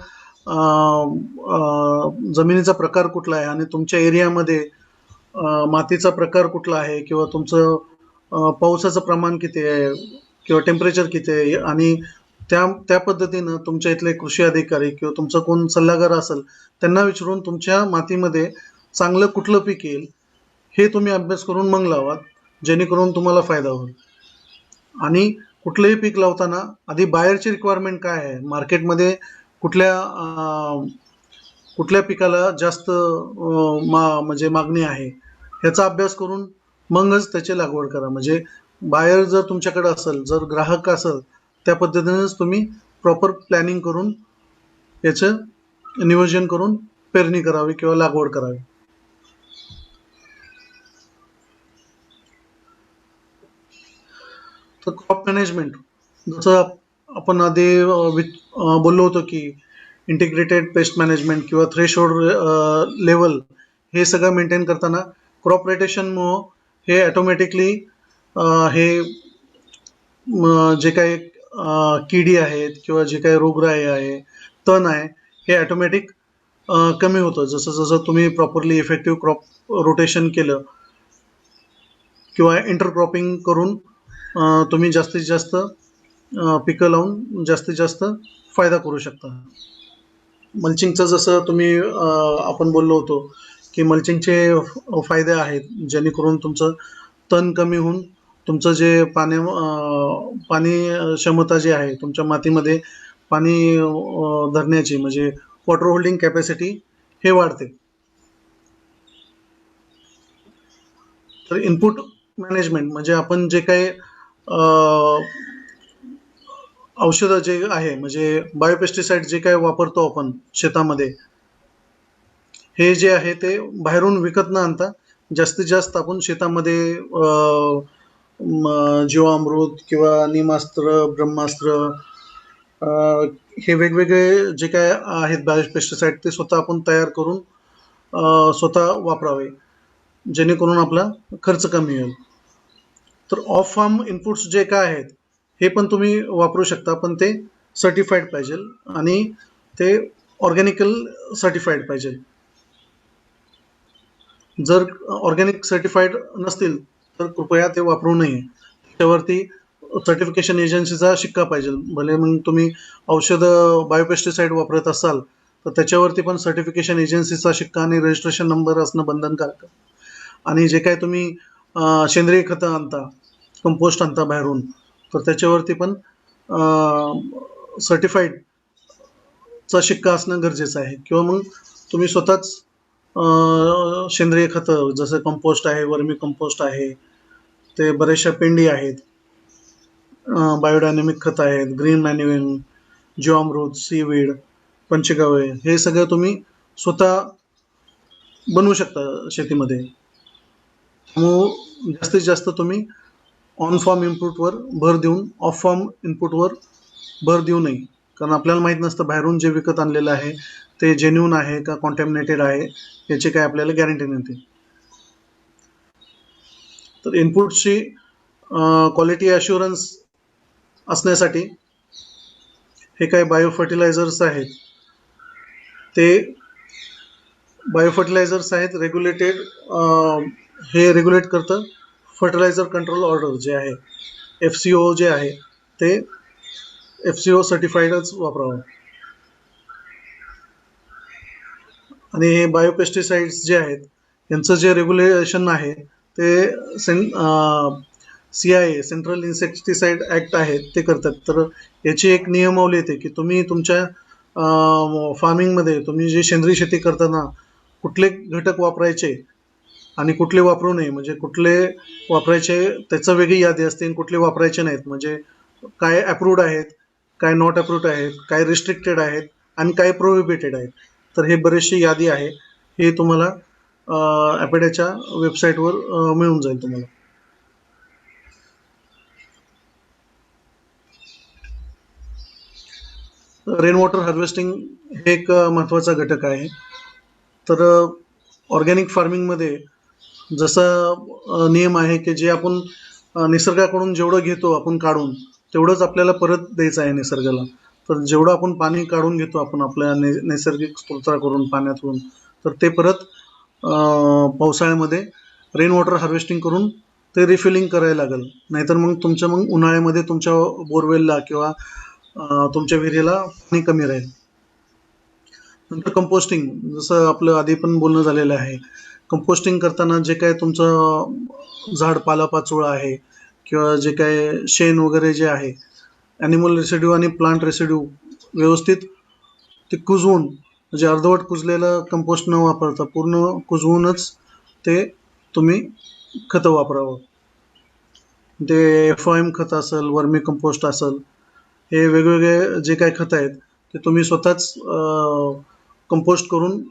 जमिनीचा प्रकार कुठला आहे आणि तुमच्या एरियामध्ये मातीचा प्रकार कुठला आहे किंवा तुमचं पावसाचं प्रमाण किती आहे किंवा टेम्परेचर किती आहे आणि त्या त्या पद्धतीनं तुमच्या इथले कृषी अधिकारी किंवा तुमचा कोण सल्लागार असेल त्यांना विचारून तुमच्या मातीमध्ये चांगलं कुठलं पीक येईल हे तुम्ही अभ्यास करून मग लावा, जेणेकरून तुम्हाला फायदा होईल. आणि कुठलंही पीक लावताना आधी बाहेरची रिक्वायरमेंट काय आहे, मार्केटमध्ये कुठल्या पिकाला जास्त म्हणजे मागणी आहे ह्याचा अभ्यास करून मगच त्याची लागवड करा. म्हणजे बाहेर जर तुमच्याकडे असेल, जर ग्राहक असेल, त्या पद्धतीनेच तुम्ही प्रॉपर प्लॅनिंग करून याचं नियोजन करून पेरणी करावी किंवा लागवड करावी. तर क्रॉप मॅनेजमेंट जसं आपण आधी बोललो होतो की इंटिग्रेटेड पेस्ट मॅनेजमेंट किंवा थ्रेशोल्ड लेवल हे सगळं मेंटेन करताना क्रॉप रोटेशनमुळं हे ऑटोमॅटिकली हे जे काही किडी आहेत किंवा जे काही रोगराई आहे, तण आहे, हे ऑटोमॅटिक कमी होतं. जसं जसं तुम्ही प्रॉपरली इफेक्टिव्ह क्रॉप रोटेशन केलं किंवा इंटरक्रॉपिंग करून तुम्ही जास्तीत जास्त पिकं लावून जास्तीत जास्त फायदा करू शकता. मल्चिंगचं जसं तुम्ही आपण बोललो होतो की मल्चिंगचे फायदे आहेत, जेणेकरून तुमचं तण कमी होऊन तुमचं जे पाणी क्षमता जी आहे तुमच्या मातीमध्ये पाणी धरण्याची म्हणजे वॉटर होल्डिंग कॅपॅसिटी हे वाढते. तर इनपुट मॅनेजमेंट म्हणजे आपण जे काही औषधं जे आहे म्हणजे बायोपेस्टिसाइड जे काही वापरतो आपण शेतामध्ये, हे जे आहे ते बाहेरून विकत न आणता जास्तीत जास्त आपण शेतामध्ये जीवामृत किंवा निमास्त्र, ब्रह्मास्त्र हे वेगवेगळे जे काय आहेत बायोपेस्टिसाइड ते स्वतः आपण तयार करून स्वतः वापरावे, जेणेकरून आपला खर्च कमी होईल. तर ऑफ फार्म इनपुट्स जे काय आहेत हे पण तुम्ही वापरू शकता, पण ते सर्टिफाईड पाहिजे आणि ते ऑर्गॅनिकल सर्टिफाईड पाहिजे. जर ऑर्गॅनिक सर्टिफाईड नसतील तर कृपया ते वापरू नये. त्यावरती सर्टिफिकेशन एजन्सीचा शिक्का पाहिजे. भले मग तुम्ही औषधं बायोपेस्टिसाइड वापरत असाल तर त्याच्यावरती पण सर्टिफिकेशन एजन्सीचा शिक्का आणि रजिस्ट्रेशन नंबर असणं बंधनकारक. आणि जे काय तुम्ही सेंद्रिय खतं आणता, कंपोस्ट आणता बाहेरून, तर त्याच्यावरती पण सर्टिफाईडचा शिक्का असणं गरजेचं आहे. किंवा मग तुम्ही स्वतःच सेंद्रिय खतं जसं कंपोस्ट आहे, वर्मी कंपोस्ट आहे, ते बऱ्याचशा पेंडी आहेत, बायोडायनॅमिक खतं आहेत, ग्रीन मॅन्युअल, जीवामृत, सीवीड, पंचगव्य हे सगळं तुम्ही स्वतः बनवू शकता शेतीमध्ये. त्यामुळं जास्तीत जास्त तुम्ही ऑन फॉर्म इनपुटवर भर देऊन ऑफ फॉर्म इनपुटवर भर देऊ नये. कारण आपल्याला माहीत नसतं बाहेरून जे विकत आणलेलं आहे ते जेन्युन आहे का कॉन्टॅमिनेटेड आहे, याची काय आपल्याला गॅरंटी नव्हती. तर इनपुटची क्वालिटी अश्युरन्स असण्यासाठी हे काय बायो फर्टिलायझर्स आहेत, ते बायो फर्टिलायझर्स आहेत रेग्युलेटेड, हे रेग्युलेट करतं फर्टिलायझर कंट्रोल ऑर्डर जे आहे, FCO जे आहे ते FCO सर्टिफाईडच वापरावं. आणि हे बायोपेस्टिसाइड्स जे आहेत यांचं जे रेग्युलेशन आहे ते CIA सेंट्रल इन्सेक्टिसाइड ऍक्ट आहे ते करतात. तर याची एक नियमावली येते की तुम्ही तुमच्या फार्मिंगमध्ये तुम्ही जे सेंद्रिय शेती करताना कुठले घटक वापरायचे आणि कुठले वापरू नये, म्हणजे कुठले वापरायचे त्याचं वेगळी यादी असते आणि कुठले वापरायचे नाहीत, म्हणजे काय अप्रूव्ड आहेत, काय नॉट अप्रूव्ड आहेत, काय रिस्ट्रिक्टेड आहेत आणि काय प्रोहिबिटेड आहेत. तर हे बरेचशी यादी आहे, हे तुम्हाला ॲपेडाच्या वेबसाईटवर मिळून जाईल तुम्हाला. रेन वॉटर हार्वेस्टिंग हे एक महत्त्वाचा घटक आहे. तर ऑर्गॅनिक फार्मिंगमध्ये जसा नियम आहे की जे आपण निसर्गाकडून जेवढं घेतो आपण काढून तेवढंच आपल्याला परत द्यायचं आहे निसर्गाला. तर जेवढं आपण पाणी काढून घेतो आपण आपल्या नैसर्गिक स्रोताकडून पाण्यातून, तर ते परत पावसाळ्यामध्ये रेन वॉटर हार्वेस्टिंग करून ते रिफिलिंग करायला लागेल. नाहीतर मग उन्हाळ्यामध्ये तुमच्या बोरवेलला किंवा तुमच्या विहिरीला पाणी कमी राहील. नंतर कंपोस्टिंग, जसं आपलं आधी पण बोलणं झालेलं आहे, कंपोस्टिंग करताना जे काय तुमचं झाड पालापाचोळा आहे किंवा जे काय शेण वगैरे जे आहे, ॲनिमल रेसिड्यू आणि प्लांट रेसिड्यू व्यवस्थित ते कुजवून, म्हणजे अर्धवट कुजलेलं कंपोस्ट न वापरता पूर्ण कुजवूनच ते तुम्ही खतं वापरावं. ते FOM खत असेल, वर्मी कंपोस्ट असेल, हे वेगवेगळे जे काही खतं आहेत ते तुम्ही स्वतःच कंपोस्ट करून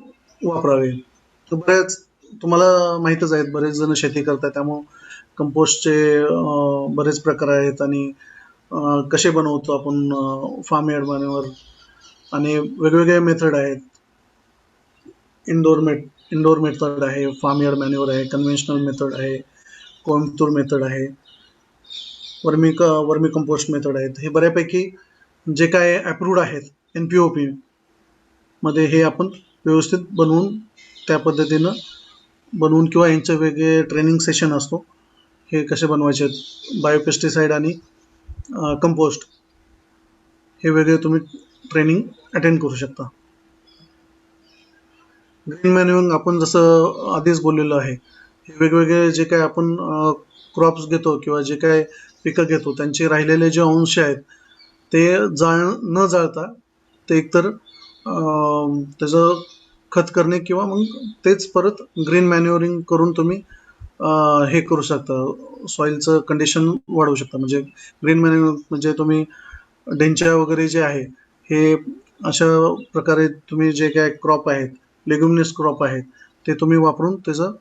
वापरावे. तर बऱ्याच तुम्हाला माहीतच आहेत, बरेच जण शेती करतात, त्यामुळं कंपोस्टचे बरेच प्रकार आहेत आणि कसे बनवतो आपण फार्म यार्ड मॅन्युअर, आणि वेगवेगळे मेथड आहेत. इंडोर मेथड आहे, फार्म यार्ड मॅन्युअर आहे, कन्व्हेन्शनल मेथड आहे, कोइंबतूर मेथड आहे, वर्मी कंपोस्ट मेथड आहेत. हे बऱ्यापैकी जे काय अप्रूव्ड आहेत NPOP मध्ये हे आपण व्यवस्थित बनवून त्या पद्धतीनं बनवून, किंवा यांचे वेगळे ट्रेनिंग सेशन असतो हे कसे बनवायचे आहेत, बायोपेस्टिसाइड आणि कंपोस्ट हे वेगळे तुम्ही ट्रेनिंग अटेंड करू शकता. ग्रीन मॅन्युअरिंग आपण जसं आधीच बोललेलो आहे, हे वेगवेगळे जे काय आपण क्रॉप्स घेतो किंवा जे काय पिकं घेतो त्यांचे राहिलेले जे अंश आहेत ते न जाळता ते एकतर त्याचं खत करणे किंवा मग तेच परत ग्रीन मॅन्युअरिंग करून तुम्ही हे करू शकता, सॉईलचं कंडिशन वाढवू शकता. म्हणजे ग्रीन मॅन्युअर म्हणजे तुम्ही ढेंच्या वगैरे जे आहे हे अशा प्रकारे तुम्ही जे काय क्रॉप आहेत, लेग्युमिनस क्रॉप आहेत, ते तुम्ही वापरून त्याचं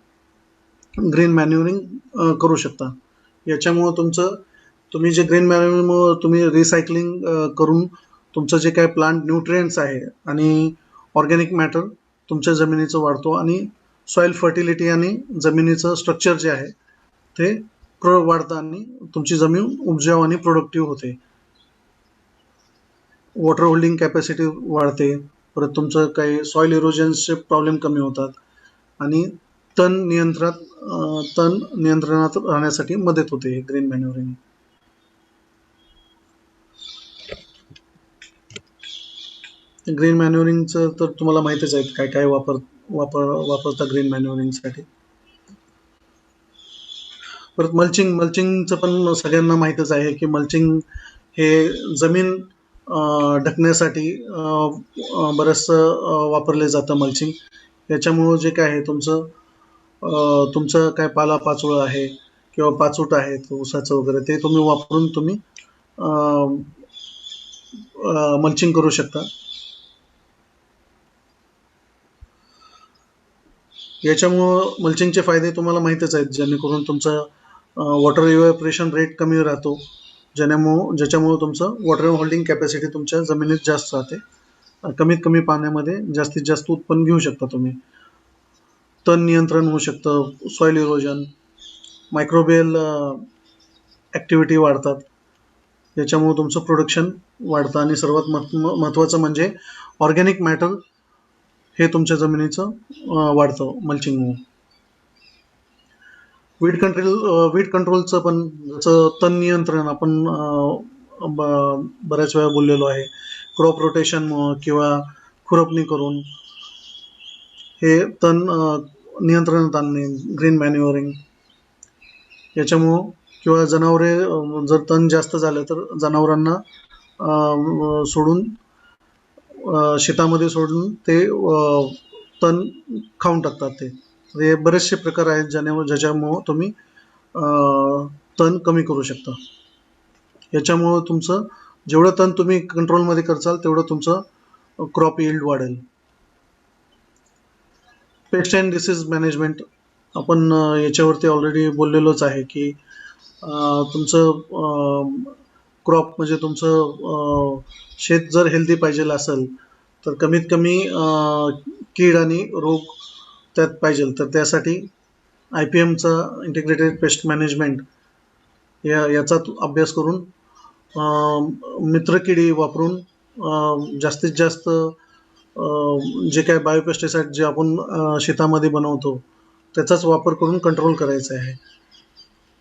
ग्रीन मॅन्युअरिंग करू शकता. याच्यामुळं तुम्ही जे ग्रीन मॅन्युअरमुळं तुम्ही रिसायकलिंग करून तुमचं जे काय प्लांट न्यूट्रिएंट्स आहे आणि ऑर्गॅनिक मॅटर तुमच्या जमिनीचं वाढतो आणि सॉईल फर्टिलिटी आणि जमिनीचं स्ट्रक्चर जे आहे ते वाढतं आणि तुमची जमीन उपजाऊ आणि प्रोडक्टिव्ह होते. वॉटर होल्डिंग कॅपॅसिटी वाढते, परत तुमचं काही सॉईल इरोजन्सचे प्रॉब्लेम कमी होतात आणि तण नियंत्रणात राहण्यासाठी मदत होते हे ग्रीन मॅन्युअरिंग. ग्रीन मॅन्युअरिंगचं तर तुम्हाला माहितीच आहे काय काय वापरता ग्रीन मॅन्युअरिंगसाठी. परत मल्चिंगचं पण सगळ्यांना माहीतच आहे की मल्चिंग हे जमीन ढकण्यासाठी बरंचसं वापरले जातं मल्चिंग. याच्यामुळं जे काय आहे तुमचं काय पालापाचोळं आहे किंवा पाचोट आहे ऊसाचं वगैरे ते तुम्ही वापरून तुम्ही मल्चिंग करू शकता. याच्यामुळं मल्चिंगचे फायदे तुम्हाला माहीतच आहेत, जेणेकरून तुमचं वॉटर इव्हॅपोरेशन रेट कमी राहतो, ज्याच्यामुळं तुमचं वॉटर होल्डिंग कॅपॅसिटी तुमच्या जमिनीत जास्त राहते. कमीत कमी पाण्यामध्ये जास्तीत जास्त उत्पन्न घेऊ शकता तुम्ही. तण नियंत्रण होऊ शकतं, सॉइल इरोजन, मायक्रोबियल ॲक्टिव्हिटी वाढतात. याच्यामुळे तुमचं प्रोडक्शन वाढतं आणि सर्वात महत्त्वाचं म्हणजे ऑर्गॅनिक मॅटर हे तुमच्या जमिनीचं वाढतं मल्चिंगमुळे. वीड कंट्रोलचं पण जसं तण नियंत्रण आपण बऱ्याच वेळा बोललेलो आहे. क्रॉप रोटेशन किंवा खुरपणी करून हे तण नियंत्रणात आणणे, ग्रीन मॅन्युअरिंग याच्यामुळं किंवा जनावरे जर तण जास्त झालं तर जनावरांना सोडून शेतामध्ये सोडून ते तण खाऊन टाकतात. ते बरेचसे प्रकार आहेत ज्याच्यामुळं तुम्ही तण कमी करू शकता. याच्यामुळं तुमचं जेवढं तण तुम्ही कंट्रोलमध्ये करचाल तेवढं तुमचं क्रॉप यील्ड वाढेल. पेस्ट अँड डिसीज मॅनेजमेंट आपण याच्यावरती ऑलरेडी बोललेलोच आहे की तुमचं क्रॉप म्हणजे तुमचं शेत जर हेल्दी पाहिजे असेल तर कमीत कमी कीड आणि रोग त्यात पाहिजे, तर त्यासाठी IPMचा इंटिग्रेटेड पेस्ट मॅनेजमेंट याचा अभ्यास करून मित्रकिडी वापरून जास्तीत जास्त जे काय बायोपेस्टिसाइड जे आपण शेतामध्ये बनवतो त्याचाच वापर करून कंट्रोल करायचा आहे.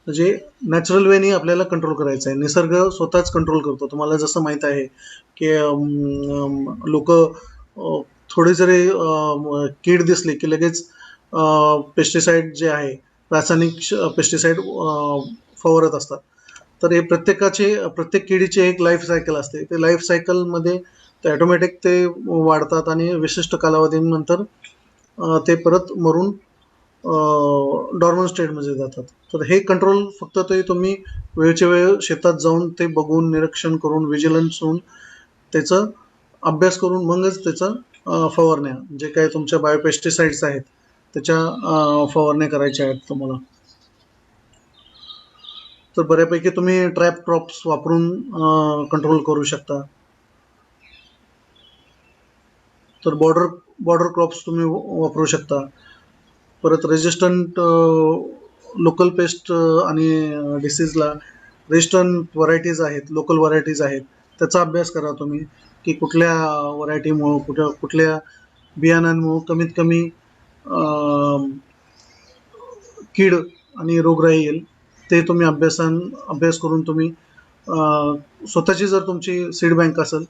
म्हणजे नॅचरल वेनी आपल्याला कंट्रोल करायचं आहे. निसर्ग स्वतःच कंट्रोल करतो. तुम्हाला जसं माहीत आहे की लोक थोडी जरी कीड दिसली की लगेच पेस्टिसाइड जे आहे रासायनिक पेस्टिसाइड फवारत असतात. तर हे प्रत्येक किडीची एक लाईफ सायकल असते. ते लाईफ सायकलमध्ये ते ऑटोमॅटिक ते वाढतात आणि विशिष्ट कालावधीनंतर ते परत मरून डॉर्मंट स्टेटमध्ये जातात. तर हे कंट्रोल फक्त ते तुम्ही वेळच्या वेळ शेतात जाऊन ते बघून निरीक्षण करून व्हिजिलन्स होऊन त्याचा अभ्यास करून मगच त्याचा फवारण्या जे काही तुमच्या बायोपेस्टिसाइड्स आहेत त्याच्या फवारण्या करायच्या आहेत तुम्हाला. तर बऱ्यापैकी तुम्ही ट्रॅप क्रॉप्स वापरून कंट्रोल करू शकता. तर बॉर्डर क्रॉप्स तुम्ही वापरू शकता. परत रेजिस्टंट लोकल पेस्ट आणि डिसीजला रेजिस्टंट व्हरायटीज आहेत, लोकल व्हरायटीज आहेत, त्याचा अभ्यास करा तुम्ही की कुठल्या व्हरायटीमुळं कुठल्या बियाणांमुळं कमीत कमी कीड आणि रोगराई येईल ते तुम्ही अभ्यास करून तुम्ही स्वतःची जर तुमची सीड बँक असेल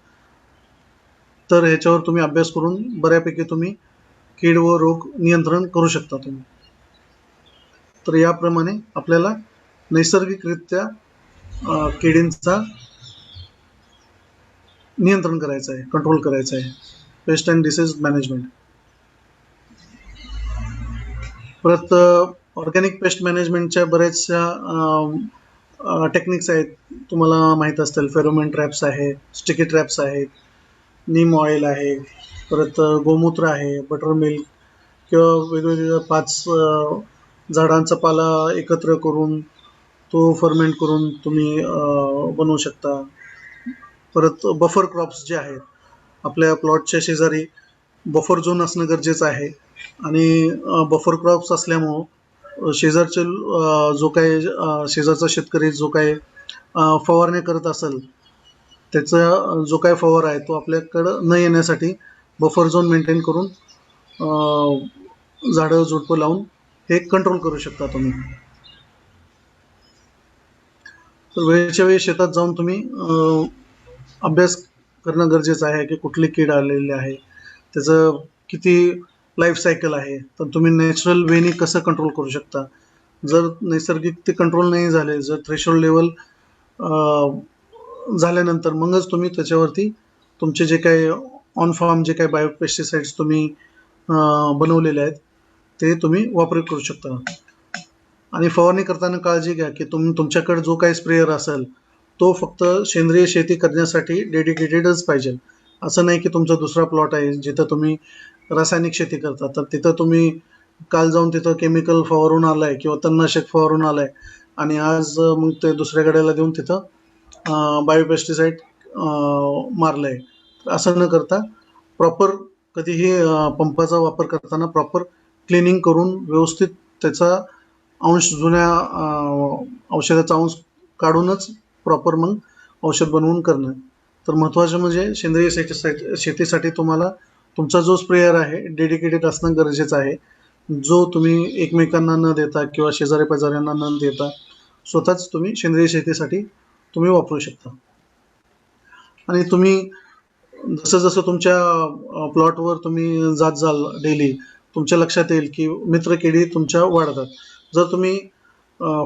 तर ह्याच्यावर तुम्ही अभ्यास करून बऱ्यापैकी तुम्ही कीड व रोग नियंत्रण करू शकता तुम्ही. तर याप्रमाणे आपल्याला नैसर्गिकरित्या किडींचा नियंत्रण करायचं आहे, कंट्रोल करायचं आहे. Paste and disease management. परत ऑर्गॅनिक पेस्ट मॅनेजमेंटच्या बऱ्याचशा टेक्निक्स आहेत, तुम्हाला माहीत असतील. फेरोमेन ट्रॅप्स आहे, स्टिकी ट्रॅप्स आहेत, नीम ऑइल आहे, परत गोमूत्र आहे, बटर मिल्क किंवा वेगवेगळ्या 5 झाडांचा पाला एकत्र करून तो फर्मेंट करून तुम्ही बनवू शकता. परत बफर क्रॉप्स जे आहेत आपल्या प्लॉटच्या शेजारी बफर झोन असणं गरजेचं आहे आणि बफर क्रॉप्स असल्यामुळं शेजारचे जो काही शेजारचा शेतकरी जो काही फवारणी करत असेल त्याचा जो काही फवारा आहे तो आपल्याकडं न येण्यासाठी बफर झोन मेंटेन करून झाडं झुडपं लावून हे कंट्रोल करू शकता तुम्ही. तर वेळच्या वेळी शेतात जाऊन तुम्ही अभ्यास करणं गरजेचं आहे की कुठली कीड आलेली आहे, त्याचं किती लाईफ सायकल आहे, तर तुम्ही नॅचरल वेनी कसं कंट्रोल करू शकता. जर नैसर्गिक ते कंट्रोल नाही झाले, जर थ्रेशोल्ड लेवल झाल्यानंतर मगच तुम्ही त्याच्यावरती तुमचे जे काही ऑन फार्म जे काही बायोपेस्टिसाइड्स तुम्ही बनवलेले आहेत ते तुम्ही वापर करू शकता. आणि फवारणी करताना काळजी घ्या की तुमच्याकडे जो काही स्प्रेअर असेल तो फक्त सेंद्रिय शेती करण्यासाठी डेडिकेटेडच पाहिजे. असं नाही की तुमचा दुसरा प्लॉट आहे जिथं तुम्ही रासायनिक शेती करता, तर तिथं तुम्ही काल जाऊन तिथं केमिकल फवारून आलाय किंवा तणनाशक फवारून आलाय आणि आज मग ते दुसऱ्या गाड्याला देऊन तिथं बायोपेस्टिसाईड मारलंय. असं न करता प्रॉपर कधीही पंपाचा वापर करताना प्रॉपर क्लिनिंग करून व्यवस्थित त्याचा अंश जुन्या औषधाचा अंश काढूनच प्रॉपर मग औषध बनवून करणं. तर महत्त्वाचं म्हणजे सेंद्रिय शेतीसाठी तुम्हाला तुमचा जो स्प्रेअर आहे डेडिकेटेड असणं गरजेचं आहे, जो तुम्ही एकमेकांना न देता किंवा शेजारी पाजाऱ्यांना न देता स्वतःच तुम्ही सेंद्रिय शेतीसाठी तुम्ही वापरू शकता. आणि तुम्ही जसं जसं तुमच्या प्लॉटवर तुम्ही जात जाल डेली, तुमच्या लक्षात येईल की मित्रकिडी तुमच्या वाढतात. जर तुम्ही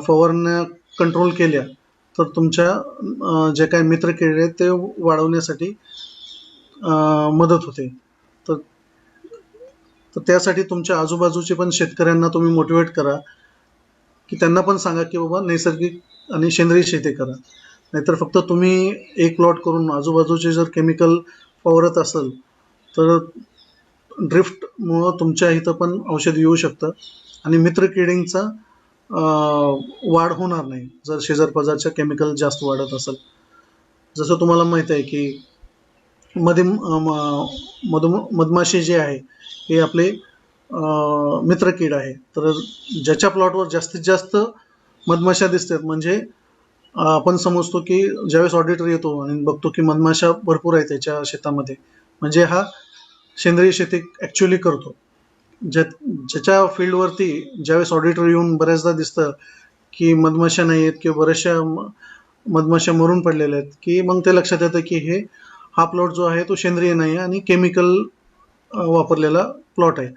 फवारण्या कंट्रोल केल्या तर तुमच्या जे काही मित्रकिडे आहेत ते वाढवण्यासाठी मदत होते. तर तर त्यासाठी तुमच्या आजूबाजूचे पण शेतकऱ्यांना तुम्ही मोटिवेट करा की त्यांना पण सांगा की बाबा नैसर्गिक आणि सेंद्रिय शेती करा. नाहीतर फक्त तुम्ही एक प्लॉट करून आजूबाजूचे जर केमिकल फवारत असेल तर ड्रिफ्टमुळं तुमच्या इथं पण औषध येऊ शकतं आणि मित्रकिडींचा वाढ होणार नाही जर शेजारपाजारच्या केमिकल जास्त वाढत असेल. जसं तुम्हाला माहित आहे की मध्ये मधमाशी जे आहे हे आपले मित्रकीड आहे. तर ज्याच्या प्लॉटवर जास्तीत जास्त मधमाशा दिसतात म्हणजे आपण समजतो की ज्यावेळेस ऑडिटर येतो आणि बघतो की मधमाशा भरपूर आहे त्याच्या शेतामध्ये, म्हणजे हा सेंद्रिय शेती ॲक्च्युअली करतो. ज्याच्या फील्डवरती ज्यावेळेस ऑडिटर येऊन बऱ्याचदा दिसतं की मधमाशा नाही आहेत किंवा बऱ्याचशा मधमाशा मरून पडलेल्या आहेत, की मग ते लक्षात येतं की हा प्लॉट जो आहे तो सेंद्रिय नाही आहे आणि केमिकल वापरलेला प्लॉट आहे.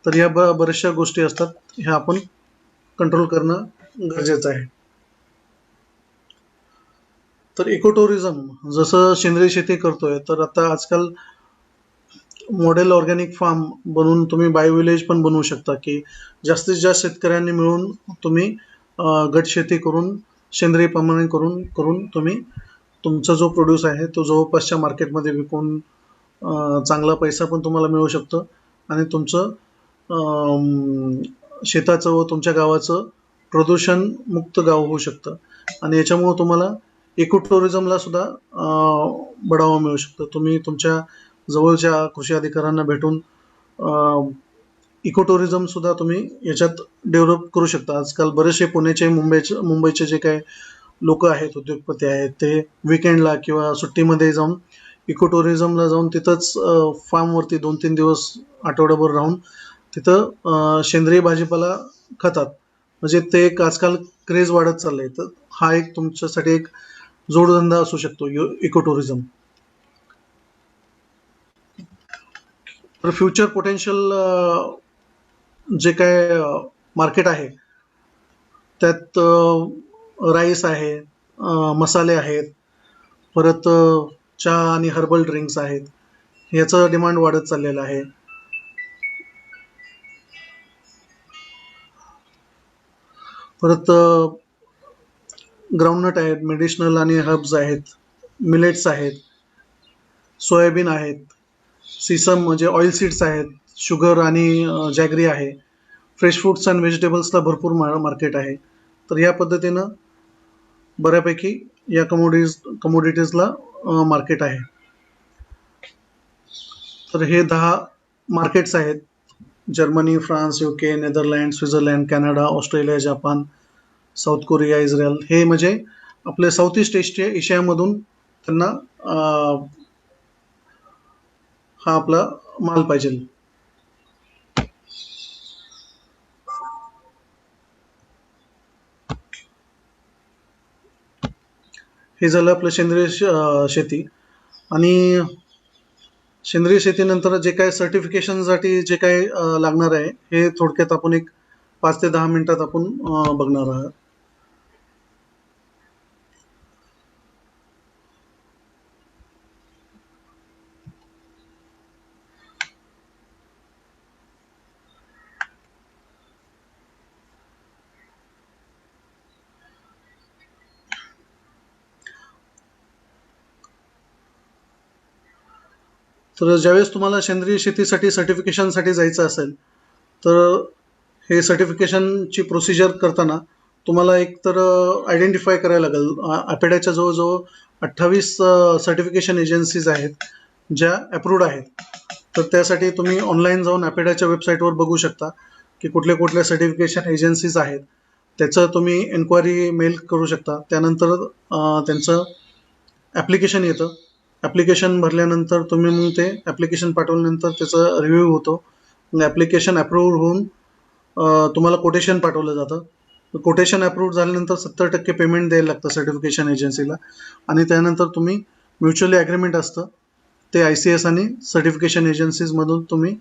तर या बऱ्याचशा गोष्टी असतात, ह्या आपण कंट्रोल करणं गरजेचं आहे. तर इको टुरिझम जसं सेंद्रिय शेती करतोय, तर आता आजकाल मॉडेल ऑर्गॅनिक फार्म बनवून तुम्ही बायो विलेज पण बनवू शकता की जास्तीत जास्त शेतकऱ्यांनी मिळून तुम्ही गट शेती करून सेंद्रिय प्रमाणे करून करून तुम्ही तुमचा जो प्रोड्यूस आहे तो जवळपासच्या मार्केटमध्ये विकून चांगला पैसा पण तुम्हाला मिळू शकतो आणि तुमचं शेताचं व तुमच्या गावाचं प्रदूषण मुक्त गाव होऊ शकतं. आणि याच्यामुळं तुम्हाला इको टुरिझमला सुद्धा बढावा मिळू शकतो. तुम्ही तुमच्या जवळच्या कृषी अधिकाऱ्यांना भेटून इको टुरिझम सुद्धा तुम्ही याच्यात डेव्हलप करू शकता. आजकाल बरेचसे पुण्याचे मुंबईचे जे काही लोक आहेत, उद्योगपती आहेत, ते विकेंडला किंवा सुट्टीमध्ये जाऊन इको टुरिझमला जाऊन तिथंच फार्मवरती 2-3 दिवस आठवडाभर राहून तिथं सेंद्रिय भाजीपाला खातात. म्हणजे ते एक आजकाल क्रेज वाढत चाललंय. तर हा एक तुमच्यासाठी एक जोडधंदा असू शकतो इको टुरिझम. तर फ्युचर पोटेन्शियल जे काय मार्केट आहे त्यात राईस आहे, मसाले आहेत, परत चहा आणि हर्बल ड्रिंक्स आहेत. याचं डिमांड वाढत चाललेलं आहे. परत ग्राउंडनट आहेत, मेडिसिनल आणि हर्ब्स आहेत, मिलेट्स आहेत, सोयाबीन आहेत, सीसम म्हणजे ऑइल सीड्स आहेत, शुगर आणि जॅगरी आहे. फ्रेश फ्रुट्स अँड व्हेजिटेबल्सला भरपूर मार्केट आहे. तर या पद्धतीनं बऱ्यापैकी या कमोडिटीजला मार्केट आहे. तर हे 10 मार्केट्स आहेत. Germany, France, UK, Netherland, Switzerland, Canada, Australia, Japan, south Korea, Israel हे म्हणजे आपले साऊथ ईस्ट एशियामधून त्यांना हा आपला माल पाहिजे. हे झालं आपलं सेंद्रिय शेती. आणि सेंद्रिय शेतीनंतर जे काही सर्टिफिकेशनसाठी जे काही लागणार आहे हे थोडक्यात आपण एक 5 ते 10 मिनिटात आपण बघणार आहोत. तर ज्यावेळेस तुम्हाला सेंद्रिय शेतीसाठी सर्टिफिकेशनसाठी जायचं असेल, तर हे सर्टिफिकेशनची प्रोसिजर करताना तुम्हाला एक तर आयडेंटिफाय करायला लागेल. अपेडाच्या जवळजवळ 28 सर्टिफिकेशन एजन्सीज आहेत, ज्या अप्रूव्ड आहेत. तर त्यासाठी तुम्ही ऑनलाईन जाऊन अपेडाच्या वेबसाईटवर बघू शकता की कुठल्या कुठल्या सर्टिफिकेशन एजन्सीज आहेत. त्याचं तुम्ही एन्क्वायरी मेल करू शकता. त्यानंतर त्यांचं ॲप्लिकेशन येतं. ॲप्लिकेशन भरल्यानंतर तुम्ही मग ते ॲप्लिकेशन पाठवल्यानंतर त्याचा रिव्ह्यू होतो. मग ॲप्लिकेशन अप्रूव्ह होऊन तुम्हाला कोटेशन पाठवलं जातं. कोटेशन अप्रूव्ह झाल्यानंतर 70% पेमेंट द्यायला लागतं सर्टिफिकेशन एजन्सीला, आणि त्यानंतर तुम्ही म्युच्युअली ॲग्रीमेंट असतं ते ICS आणि सर्टिफिकेशन एजन्सीजमधून तुम्ही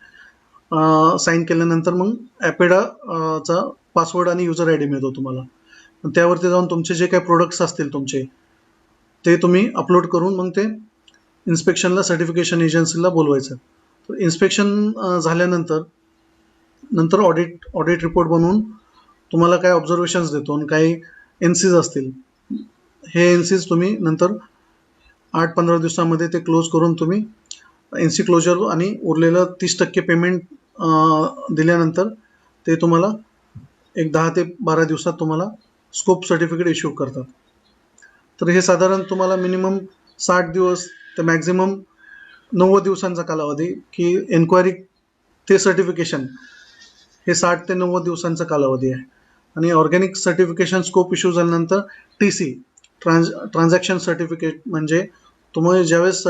साईन केल्यानंतर मग ॲपेडाचा पासवर्ड आणि युजर आय डी मिळतो तुम्हाला. त्यावरती जाऊन तुमचे जे काही प्रोडक्ट्स असतील तुमचे, ते तुम्ही अपलोड करून मग ते इन्स्पेक्शनला सर्टिफिकेशन एजन्सीला बोलवायचं. तर इन्स्पेक्शन झाल्यानंतर ऑडिट रिपोर्ट बनवून तुम्हाला काय ऑब्झर्वेशन्स देतो आणि काही NCs असतील, हे NCs तुम्ही नंतर 8-15 दिवसामध्ये ते क्लोज करून तुम्ही NC क्लोजर आणि उरलेलं 30% पेमेंट दिल्यानंतर ते तुम्हाला एक 10 ते 12 दिवसात तुम्हाला स्कोप सर्टिफिकेट इश्यू करतात. तर हे साधारण तुम्हाला मिनिमम 60 दिवस ते मॅक्झिमम 90 दिवसांचा कालावधी, की एन्क्वायरी ते सर्टिफिकेशन हे 60 ते 90 दिवसांचा कालावधी आहे. आणि ऑर्गॅनिक सर्टिफिकेशन स्कोप इश्यू झाल्यानंतर TC ट्रान्झॅक्शन सर्टिफिकेट, म्हणजे तुम्ही ज्यावेळेस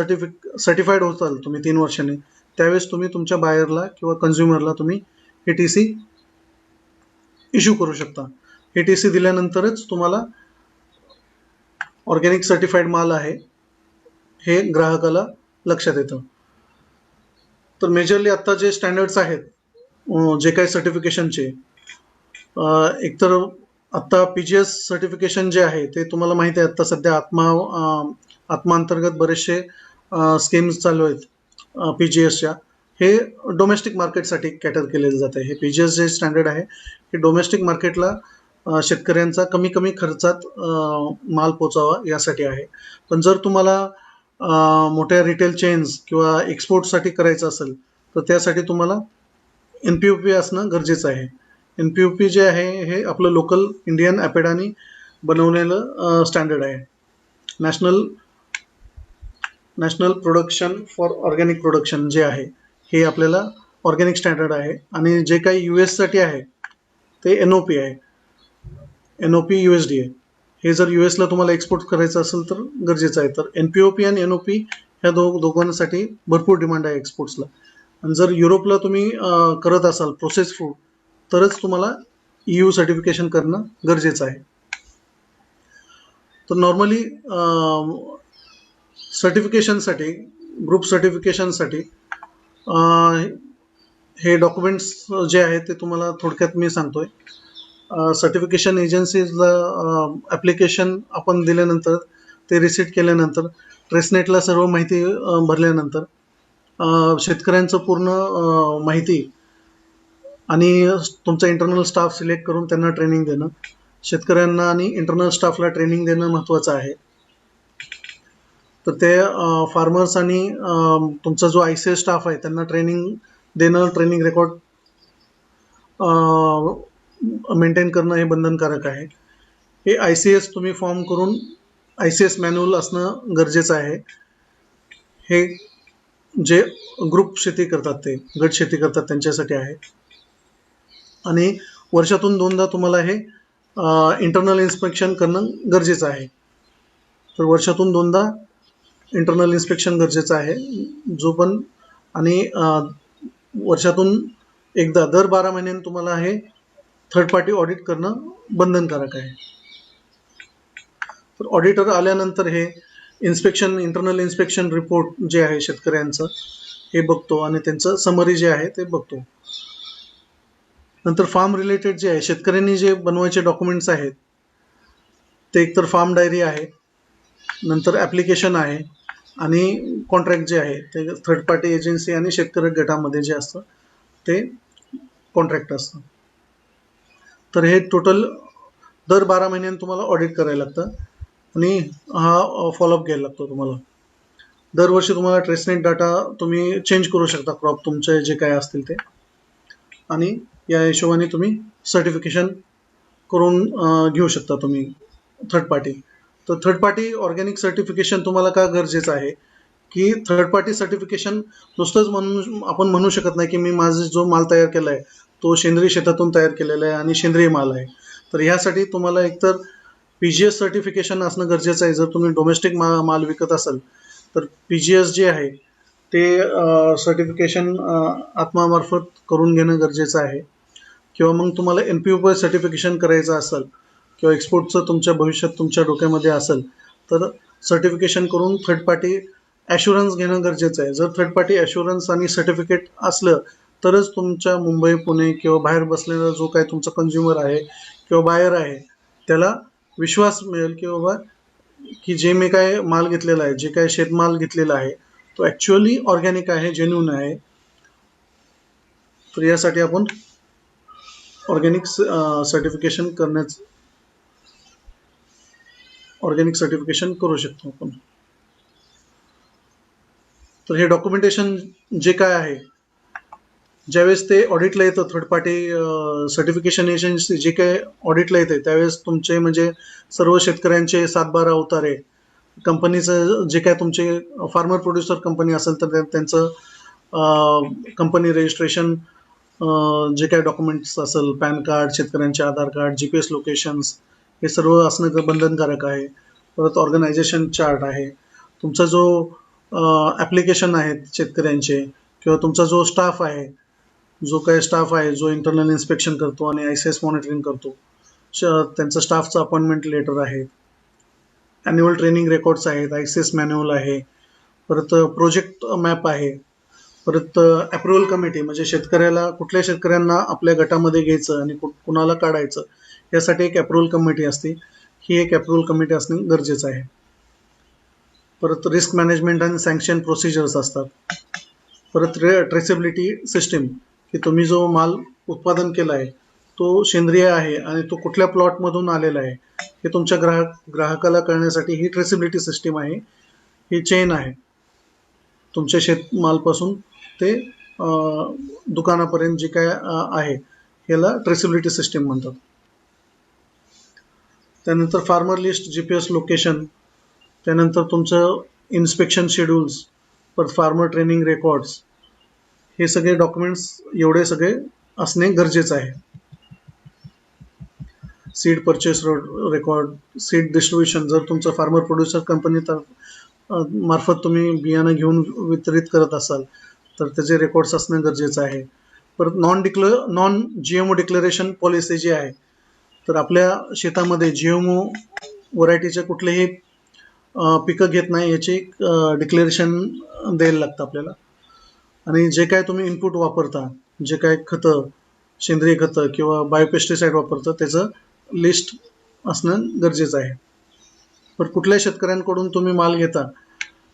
सर्टिफाईड होताल तुम्ही 3 वर्षांनी, त्यावेळेस तुम्ही तुमच्या बायरला किंवा कन्झ्युमरला तुम्ही हे TC इश्यू करू शकता. हे TC दिल्यानंतरच तुम्हाला ऑर्गॅनिक सर्टिफाईड माल आहे हे ग्राहकाला लक्षात येतं. तर मेजरली आत्ता जे स्टँडर्ड्स आहेत, जे काही सर्टिफिकेशनचे, एकतर आत्ता PGS सर्टिफिकेशन जे आहे ते तुम्हाला माहिती आहे, आत्ता सध्या आत्मा अंतर्गत बरेचसे स्कीम्स चालू आहेत PGSच्या. हे डोमेस्टिक मार्केटसाठी कॅटर केलेलं जातं. हे PGS जे स्टँडर्ड आहे हे डोमेस्टिक मार्केटला शेतकऱ्यांचा कमी खर्चात माल पोचावा यासाठी आहे. पण जर तुम्हाला मोठ्या रिटेल चेन्स किंवा एक्सपोर्टसाठी करायचं असेल, तर त्यासाठी तुम्हाला NPOP असणं गरजेचं आहे. NPOP जे आहे हे आपलं लोकल इंडियन अपेडानी बनवलेलं स्टँडर्ड आहे. National production for organic production जे आहे हे आपल्याला ऑर्गॅनिक स्टँडर्ड आहे. आणि जे काही US साठी आहे ते NOP आहे, NOP USDA. हे जर US ला तुम्हाला एक्सपोर्ट करायचं असेल तर गरजेचं आहे. तर NPOP आणि NOP ह्या दोघांसाठी भरपूर डिमांड आहे एक्सपोर्ट्सला. आणि जर युरोपला तुम्ही करत असाल प्रोसेस फूड, तरच तुम्हाला EU सर्टिफिकेशन करणं गरजेचं आहे. तर नॉर्मली सर्टिफिकेशनसाठी, ग्रुप सर्टिफिकेशनसाठी हे डॉक्युमेंट्स जे आहेत ते तुम्हाला थोडक्यात मी सांगतोय. सर्टिफिकेशन एजन्सीजला ॲप्लिकेशन आपण दिल्यानंतर, ते रिसीट केल्यानंतर, ट्रेसनेटला सर्व माहिती भरल्यानंतर, शेतकऱ्यांचं पूर्ण माहिती आणि तुमचा इंटरनल स्टाफ सिलेक्ट करून त्यांना ट्रेनिंग देणं, शेतकऱ्यांना आणि इंटरनल स्टाफला ट्रेनिंग देणं महत्त्वाचं आहे. तर ते फार्मर्स आणि तुमचा जो ICS स्टाफ आहे त्यांना ट्रेनिंग देणं, ट्रेनिंग रेकॉर्ड मेंटेन करणं हे बंधनकारक आहे. हे ICS तुम्ही फॉर्म करून ICS मॅन्युअल असणं गरजेचं आहे. हे जे ग्रुप शेती करतात, ते गट शेती करतात त्यांच्यासाठी आहे. आणि वर्षातून 2दा तुम्हाला हे इंटरनल इन्स्पेक्शन करणं गरजेचं आहे. तर वर्षातून 2दा इंटरनल इन्स्पेक्शन गरजेचं आहे. जो पण आणि वर्षातून एकदा दर 12 महिन्यांनी तुम्हाला हे थर्ड पार्टी ऑडिट करणं बंधनकारक आहे. तर ऑडिटर आल्यानंतर हे इंटरनल इन्स्पेक्शन रिपोर्ट जे आहे शेतकऱ्यांचं हे बघतो आणि त्यांचं समरी जे आहे ते बघतो. नंतर फार्म रिलेटेड जे आहे, शेतकऱ्यांनी जे बनवायचे डॉक्युमेंट्स आहेत ते एकतर फार्म डायरी आहे, नंतर ॲप्लिकेशन आहे, आणि कॉन्ट्रॅक्ट जे आहे ते थर्ड पार्टी एजन्सी आणि शेतकरी गटामध्ये जे असतं ते कॉन्ट्रॅक्ट असतं. तर हे टोटल दर 12 महिन्यांनी तुम्हाला ऑडिट करायला लागतं आणि हा फॉलोअप घ्यायला लागतो तुम्हाला. दरवर्षी तुम्हाला ट्रेसनेट डाटा तुम्ही चेंज करू शकता, क्रॉप तुमचे जे काय असतील ते, आणि या हिशोबाने तुम्ही सर्टिफिकेशन करून घेऊ शकता तुम्ही थर्ड पार्टी. तर थर्ड पार्टी ऑर्गॅनिक सर्टिफिकेशन तुम्हाला का गरजेचं आहे, की थर्ड पार्टी सर्टिफिकेशन नुसतंच म्हणून आपण म्हणू शकत नाही की मी माझा जो माल तयार केला आहे तो सेंद्रिय शेतातून तयार केलेला आहे आणि सेंद्रिय माल आहे. तर ह्यासाठी तुम्हाला एकतर PGS सर्टिफिकेशन असणं गरजेचं आहे. जर तुम्ही डोमेस्टिक माल विकत असाल तर PGS जे आहे ते सर्टिफिकेशन आत्मामार्फत करून घेणं गरजेचं आहे. किंवा मग तुम्हाला NPO सर्टिफिकेशन करायचं असेल किंवा एक्सपोर्टचं तुमच्या भविष्यात तुमच्या डोक्यामध्ये असेल तर सर्टिफिकेशन करून थर्ड पार्टी ॲश्युरन्स घेणं गरजेचं आहे. जर थर्ड पार्टी ॲश्युरन्स आणि सर्टिफिकेट असलं तरच तुमच्या मुंबई, पुणे किंवा बाहेर बसलेला जो काही तुमचा कंझ्युमर आहे किंवा बायर आहे त्याला विश्वास मिळेल की बाबा की जे मी काय माल घेतलेला आहे, जे काय शेतमाल घेतलेला आहे तो ॲक्च्युअली ऑर्गॅनिक आहे, जेन्युइन आहे. तर यासाठी आपण ऑर्गॅनिक सर्टिफिकेशन करू शकतो आपण. तर हे डॉक्युमेंटेशन जे काय आहे, ज्यावेळेस ते ऑडिटला येतं, थर्ड पार्टी सर्टिफिकेशन एजन्सी जे काय ऑडिटला येते त्यावेळेस तुमचे म्हणजे सर्व शेतकऱ्यांचे 7-12 उतारे, कंपनीचं जे काय तुमचे फार्मर प्रोड्युसर कंपनी असेल तर त्यांचं कंपनी रजिस्ट्रेशन, जे काय डॉक्युमेंट्स असेल, पॅन कार्ड, शेतकऱ्यांचे आधार कार्ड, GPS लोकेशन्स, हे सर्व असणं बंधनकारक आहे. परत ऑर्गनायझेशन चार्ट आहे, तुमचा जो ॲप्लिकेशन आहेत शेतकऱ्यांचे किंवा तुमचा जो स्टाफ आहे, जो इंटरनल इन्स्पेक्शन करतो आणि ICS मॉनिटरिंग करतो, त्यांचं स्टाफचं अपॉइंटमेंट लेटर आहे, ॲन्युअल ट्रेनिंग रेकॉर्ड्स आहेत, ICS मॅन्युअल आहे, परत प्रोजेक्ट मॅप आहे, परत अप्रुव्हल कमिटी म्हणजे कुठल्या शेतकऱ्यांना आपल्या गटामध्ये घ्यायचं आणि कुणाला काढायचं यासाठी एक अप्रुव्हल कमिटी असते. ही एक अप्रुव्हल कमिटी असणे गरजेचं आहे. परत रिस्क मॅनेजमेंट आणि सँक्शन प्रोसिजर्स असतात. परत ट्रेसेबिलिटी सिस्टीम, की तुम्ही जो माल उत्पादन केला आहे तो सेंद्रिय आहे आणि तो कुठल्या प्लॉटमधून आलेला आहे हे तुमच्या ग्राहकाला कळण्यासाठी ही ट्रेसेबिलिटी सिस्टीम आहे. ही चेन आहे तुमच्या शेतमालपासून ते दुकानापर्यंत जे काय आहे ह्याला ट्रेसेबिलिटी सिस्टीम म्हणतात. त्यानंतर फार्मर लिस्ट, GPS लोकेशन, त्यानंतर तुमचं इन्स्पेक्शन शेड्यूल्स, परत फार्मर ट्रेनिंग रेकॉर्ड्स, हे सगळे डॉक्युमेंट्स एवढे सगळे असणे गरजेचं आहे. Seed purchase record, seed distribution, जर तुमचं फार्मर प्रोड्युसर कंपनी मार्फत तुम्ही बियाणं घेऊन वितरित करत असाल तर त्याचे रेकॉर्ड्स असणं गरजेचं आहे. परत नॉन GMO डिक्लेरेशन पॉलिसी जी आहे, तर आपल्या शेतामध्ये GMO व्हरायटीचे कुठलेही पिकं घेत नाही याचे डिक्लेरेशन द्यायला लागतं आपल्याला. आणि जे काय तुम्ही इनपुट वापरता, जे काय खतं, सेंद्रिय खतं किंवा बायोपेस्टिसाईड वापरता त्याचं लिस्ट असणं गरजेचं आहे. पण कुठल्या शेतकऱ्यांकडून तुम्ही माल घेता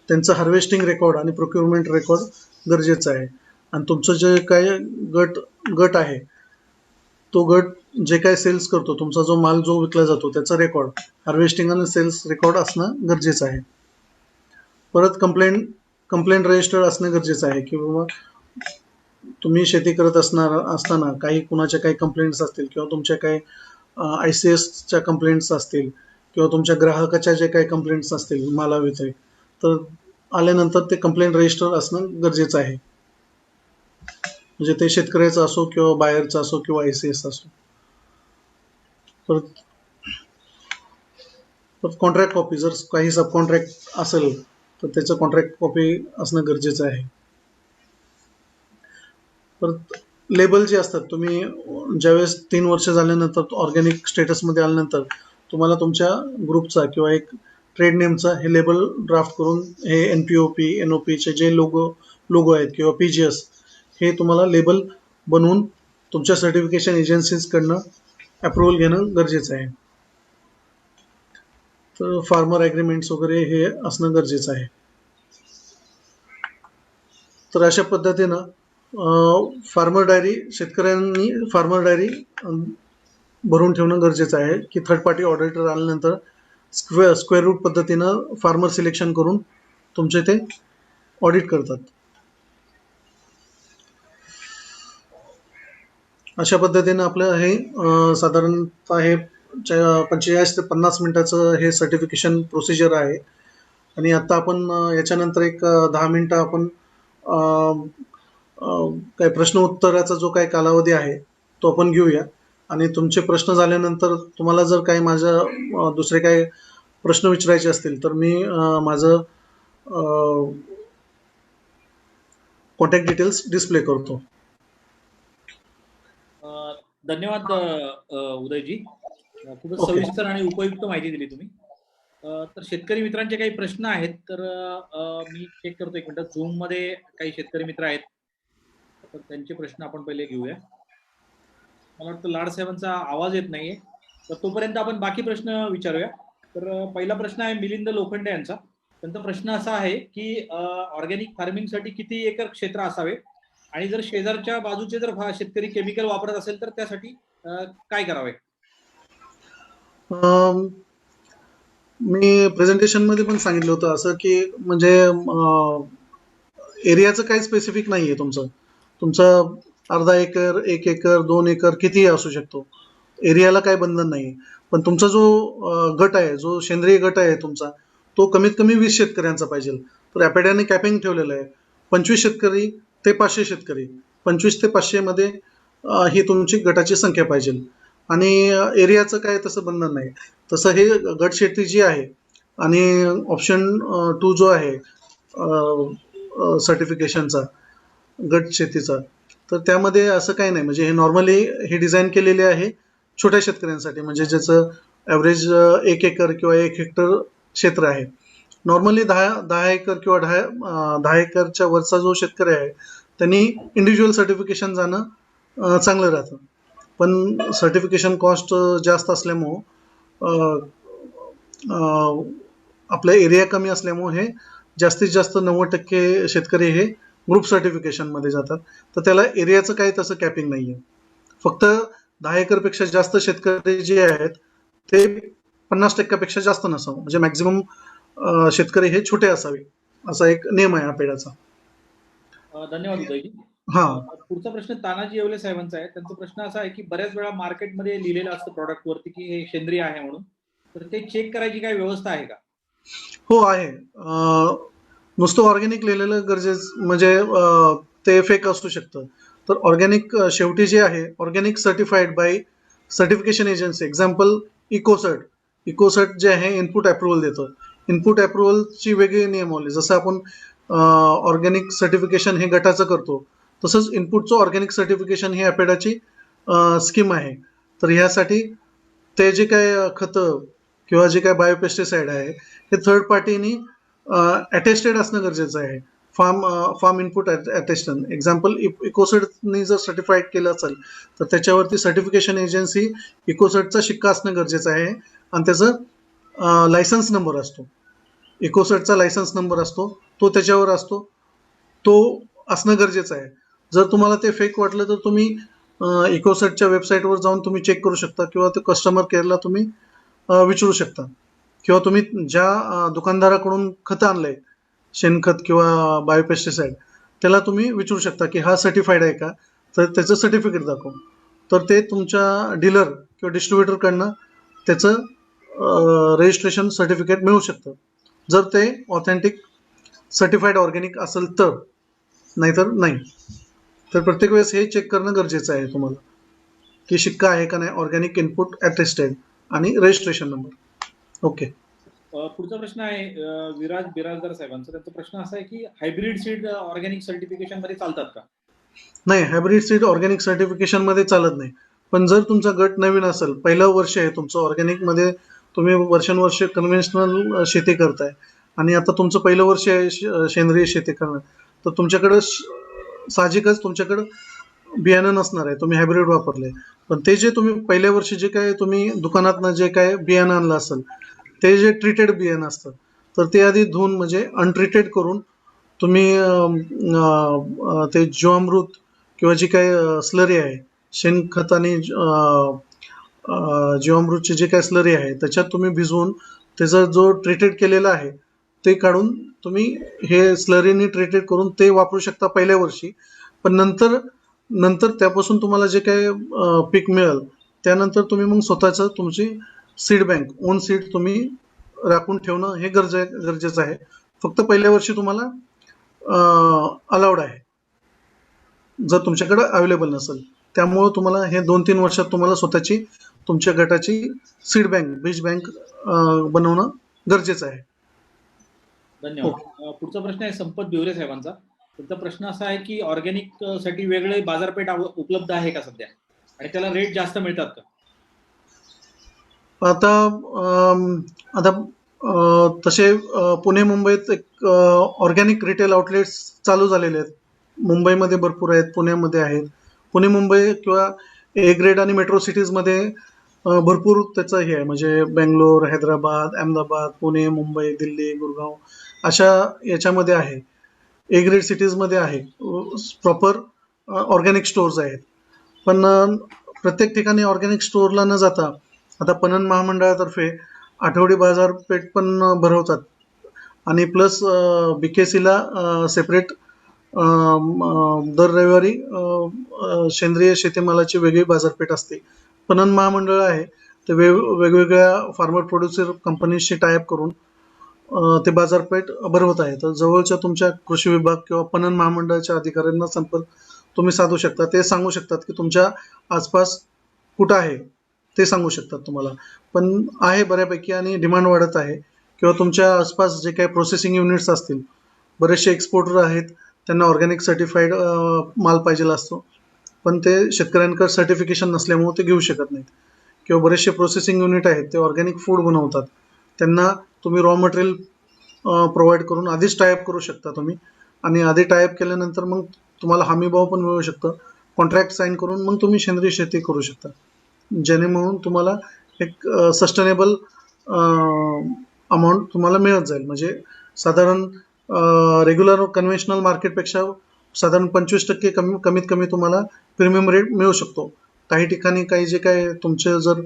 त्यांचं हार्वेस्टिंग रेकॉर्ड आणि प्रोक्युरमेंट रेकॉर्ड गरजेचं आहे. आणि तुमचं जे काय गट आहे तो गट जे काय सेल्स करतो, तुमचा जो माल जो विकला जातो त्याचा रेकॉर्ड, हार्वेस्टिंग आणि सेल्स रेकॉर्ड असणं गरजेचं आहे. परत कंप्लेंट रजिस्टर असणं गरजेचं आहे, की बाबा तुम्ही शेती करत असताना कुणाच्या काही कंप्लेंट्स असतील किंवा तुमच्या काही ICSच्या कंप्लेंट्स असतील किंवा तुमच्या ग्राहकाच्या जे काही कंप्लेंट्स असतील मालाविषयी, तर आल्यानंतर ते कंप्लेंट रजिस्टर असणं गरजेचं आहे. म्हणजे ते शेतकऱ्याचं असो किंवा बायरचं असो किंवा ICS असो. परत कॉन्ट्रॅक्ट कॉपी, जर काही सब कॉन्ट्रॅक्ट असेल तर त्याचं कॉन्ट्रॅक्ट कॉपी असणं गरजेचं आहे. परत लेबल जे असतात, तुम्ही ज्यावेळेस 3 वर्ष झाल्यानंतर ऑर्गॅनिक स्टेटसमध्ये आल्यानंतर तुम्हाला तुमच्या ग्रुपचा किंवा एक ट्रेड नेमचा हे लेबल ड्राफ्ट करून हे NPOP NOPचे जे लोगो आहेत किंवा PGS हे तुम्हाला लेबल बनवून तुमच्या सर्टिफिकेशन एजन्सीजकडनं अप्रुव्हल घेणं गरजेचं आहे. तर फार्मर ॲग्रीमेंट्स वगैरे हे असणं गरजेचं आहे. तर अशा पद्धतीनं शेतकऱ्यांनी फार्मर डायरी भरून ठेवणं गरजेचं आहे, की थर्ड पार्टी ऑडिटर आल्यानंतर स्क्वेअर रूट पद्धतीनं फार्मर सिलेक्शन करून तुमचे ते ऑडिट करतात. अशा पद्धतीने आपलं हे साधारणतः हे 45 ते 50 मिनिटाचं हे सर्टिफिकेशन प्रोसिजर आहे. आणि आता आपण याच्यानंतर एक 10 मिनिटं आपण अ, अ, काय प्रश्न उत्तराचा जो काही कालावधी आहे तो आपण घेऊया. आणि तुमचे प्रश्न झाल्यानंतर तुम्हाला जर काही माझं दुसरे काही प्रश्न विचारायचे असतील तर मी माझं कॉन्टॅक्ट डिटेल्स डिस्प्ले करतो. धन्यवाद उदयजी. खूपच ओके. सविस्तर आणि उपयुक्त माहिती दिली तुम्ही. तर शेतकरी मित्रांचे काही प्रश्न आहेत तर मी चेक करतो एक मिनिट. झूम मध्ये काही शेतकरी मित्र आहेत तर त्यांचे प्रश्न आपण पहिले घेऊया. मला वाटतं लाड साहेबांचा आवाज येत नाहीये तर तोपर्यंत आपण बाकी प्रश्न विचारूया. तर पहिला प्रश्न आहे मिलिंद लोखंडे यांचा. त्यांचा प्रश्न असा आहे की ऑर्गॅनिक फार्मिंगसाठी किती एकर क्षेत्र असावे आणि जर शेजारच्या बाजूचे जर शेतकरी केमिकल वापरत असेल तर त्यासाठी काय करावे? अम, मी प्रेझेंटेशनमध्ये पण सांगितलं होतं असं की म्हणजे एरियाचं काही स्पेसिफिक नाही आहे तुमचं. तुमचं अर्धा एकर, 1 एकर, 2 एकर कितीही असू शकतो. एरियाला काही बंधन नाही. पण तुमचा जो गट आहे, जो सेंद्रिय गट आहे तुमचा, तो कमीत कमी 20 शेतकऱ्यांचा पाहिजे. तर ॲपेडाने कॅपिंग ठेवलेलं आहे. 25 शेतकरी ते 500 शेतकरी. 25 ते 500 मध्ये ही तुमची गटाची संख्या पाहिजे. आणि एरियाचं काय तसं बंधन नाही. तसं हे गट शेती जी आहे आणि ऑप्शन 2 जो आहे सर्टिफिकेशनचा गट शेतीचा, तर त्यामध्ये असं काही नाही. म्हणजे हे नॉर्मली हे डिझाईन केलेले आहे छोट्या शेतकऱ्यांसाठी, म्हणजे ज्याचं ॲव्हरेज 1 एकर किंवा 1 हेक्टर क्षेत्र आहे. नॉर्मली 10 एकर किंवा 10 एकरच्या वरचा जो शेतकरी आहे त्यांनी इंडिव्हिज्युअल सर्टिफिकेशन जाणं चांगलं राहतं. पण सर्टिफिकेशन कॉस्ट जास्त असल्यामुळं आपला एरिया कमी असल्यामुळे हे जास्तीत जास्त 90% शेतकरी हे ग्रुप सर्टिफिकेशनमध्ये जातात. तर त्याला एरियाचं काही तसं कॅपिंग नाही आहे. फक्त 10 एकरपेक्षा जास्त शेतकरी जे आहेत ते 50% पेक्षा जास्त नसावं. म्हणजे मॅक्झिमम शेतकरी हे छोटे असावे असा एक नियम आहे आपेडाचा. धन्यवाद उदयजी. हा. पुढचा प्रश्न तानाजी येवले साहेबांचा आहे. त्यांचा प्रश्न असा आहे की बऱ्याच वेळा मार्केटमध्ये लिहिलेलं असतं प्रॉडक्ट वरती की हे सेंद्रिय आहे म्हणून, तर ते चेक करायची काही व्यवस्था आहे का? हो आहे. नुसतं ऑर्गॅनिक लिहिलेलं गरजेचं म्हणजे ते फेक असू शकतं. तर ऑर्गॅनिक शेवटी जे आहे organic certified by certification agency, example Ecocert. Ecocert जे आहे इनपुट अप्रुव्हल देतं. इनपुट अप्रुव्हलची वेगळी नियमावली. जसं आपण ऑर्गॅनिक सर्टिफिकेशन हे गटाचं करतो तसंच इनपुटचं ऑर्गॅनिक सर्टिफिकेशन ही अपेडाची स्कीम आहे. तर ह्यासाठी ते जे काय खतं किंवा जे काय बायोपेस्टिसाइड आहे हे थर्ड पार्टीनी अटेस्टेड असणं गरजेचं आहे. फार्म इनपुट अटेस्टन, एक्झाम्पल इकोसर्टनी जर सर्टिफाईड केलं असेल तर त्याच्यावरती सर्टिफिकेशन एजन्सी इकोसर्टचा शिक्का असणं गरजेचं आहे आणि त्याचं लायसन्स नंबर असतो. इकोसर्टचा लायसन्स नंबर असतो तो त्याच्यावर असतो, तो असणं गरजेचं आहे. जर तुम्हाला ते फेक वाटलं तर तुम्ही इकोसर्टच्या वेबसाईटवर जाऊन तुम्ही चेक करू शकता किंवा ते कस्टमर केअरला तुम्ही विचारू शकता. किंवा तुम्ही ज्या दुकानदाराकडून खतं आणलंय, शेणखत किंवा बायोपेस्टिसाइड, त्याला तुम्ही विचारू शकता की हा सर्टिफाईड आहे का, तर त्याचं सर्टिफिकेट दाखव. तर ते तुमच्या डीलर किंवा डिस्ट्रीब्युटरकडनं त्याचं रजिस्ट्रेशन सर्टिफिकेट मिळू शकतं, जर ते ऑथेंटिक सर्टिफाईड ऑर्गॅनिक असेल तर. नाहीतर नाही. तर प्रत्येक वेळेस हे चेक करणं गरजेचं आहे तुम्हाला की शिक्का आहे का नाही, ऑर्गॅनिक इनपुट अटेस्टेड आणि रजिस्ट्रेशन नंबर. ओके. पुढचा प्रश्न आहे विराज बिराजदार साहेबांचा. त्यांचा प्रश्न असा आहे की हायब्रिड सीड ऑर्गॅनिक सर्टिफिकेशन मध्ये चालतात का? नाही, हायब्रिड सीड ऑर्गॅनिक सर्टिफिकेशन मध्ये चालत नाही. पण जर तुमचा गट नवीन असेल, पहिलं वर्ष आहे तुमचं ऑर्गॅनिक मध्ये, तुम्ही वर्षानुवर्ष कन्व्हेन्शनल शेती करताय आणि आता तुमचं पहिलं वर्ष आहे सेंद्रिय शेती करणं, तर तुमच्याकडं साहजिकच तुमच्याकडं बियाणं नसणार आहे, तुम्ही हायब्रिड वापरले. पण ते जे तुम्ही पहिल्या वर्षी जे काय तुम्ही दुकानातनं जे काय बियाणं आणलं असेल ते जे ट्रीटेड बियाणं असतं, तर ते आधी धुवून म्हणजे अनट्रीटेड करून तुम्ही ते जीवामृत किंवा जी काही स्लरी आहे, शेणखत आणि जीवामृतची जे काही स्लरी आहे त्याच्यात तुम्ही भिजवून त्याचा जो ट्रीटेड केलेला आहे ते काढून तुम्ही हे स्लरीने ट्रीटेड करून ते वापरू शकता पहिल्या वर्षी. पण नंतर नंतर त्यापासून तुम्हाला जे काही पीक मिळेल त्यानंतर तुम्ही मग स्वतःचं तुमची सीड बँक ओन सीड तुम्ही राखून ठेवणं हे गरजेचं आहे. फक्त पहिल्या वर्षी तुम्हाला अलाउड आहे जर तुमच्याकडे अवेलेबल नसेल. त्यामुळे तुम्हाला हे 2-3 वर्षात तुम्हाला स्वतःची तुमच्या गटाची सीड बँक बीज बँक बनवणं गरजेचं आहे. धन्यवाद. पुढचा प्रश्न आहे संपत बिवरे साहेबांचा. त्यांचा प्रश्न असा आहे की ऑर्गॅनिक साठी वेगळे बाजारपेठ उपलब्ध आहे का सध्या, आणि त्याला रेट जास्त मिळतात का? आता आता तसे पुणे मुंबईत एक ऑर्गॅनिक रिटेल आउटलेट्स चालू झालेले आहेत. मुंबईमध्ये भरपूर आहेत, पुण्यामध्ये आहेत. पुणे मुंबई किंवा ए ग्रेड आणि मेट्रो सिटीजमध्ये भरपूर त्याचं हे आहे. म्हणजे बेंगलोर, हैदराबाद, अहमदाबाद, पुणे, मुंबई, दिल्ली, गुरगाव अशा याच्यामध्ये आहे. ए ग्रेड सिटीजमध्ये आहे, प्रॉपर ऑर्गॅनिक स्टोअर्स आहेत. पण प्रत्येक ठिकाणी ऑर्गॅनिक स्टोअरला न जाता आता पणन महामंडळातर्फे आठवडी बाजारपेठ पण भरवतात आणि प्लस बीकेसीला सेपरेट दर रविवारी सेंद्रिय शेतीमालाची वेगळी बाजारपेठ असते. पणन महामंडळ आहे ते वेगवेगळ्या फार्मर प्रोड्युसर कंपनीशी टायअप करून ते बाजारपेठ भरवत आहे. तर जवळच्या तुमच्या कृषी विभाग किंवा पणन महामंडळाच्या अधिकाऱ्यांना संपर्क तुम्ही साधू शकता. ते सांगू शकतात की तुमच्या आसपास कुठं आहे ते सांगू शकतात तुम्हाला. पण आहे बऱ्यापैकी आणि डिमांड वाढत आहे. किंवा तुमच्या आसपास जे काही प्रोसेसिंग युनिट्स असतील, बरेचसे एक्सपोर्टर आहेत, त्यांना ऑर्गॅनिक सर्टिफाईड माल पाहिजे असतो, पण ते शेतकऱ्यांकडे सर्टिफिकेशन नसल्यामुळे ते घेऊ शकत नाहीत. किंवा बरेचसे प्रोसेसिंग युनिट आहेत ते ऑर्गॅनिक फूड बनवतात, त्यांना तुम्ही रॉ मटेरियल प्रोव्हाइड करून आधीच टायअप करू शकता तुम्ही. आणि आधी टायअप केल्यानंतर मग तुम्हाला हमीभाव पण मिळू शकतं. कॉन्ट्रॅक्ट साईन करून मग तुम्ही सेंद्रिय शेती करू शकता, जेणे म्हणून तुम्हाला एक सस्टेनेबल अमाऊंट तुम्हाला मिळत जाईल. म्हणजे साधारण रेग्युलर कन्व्हेन्शनल मार्केटपेक्षा साधारण 25% कमीत कमी तुम्हाला प्रीमियम रेट मिळू शकतो. काही ठिकाणी काही जे काय तुमचे जर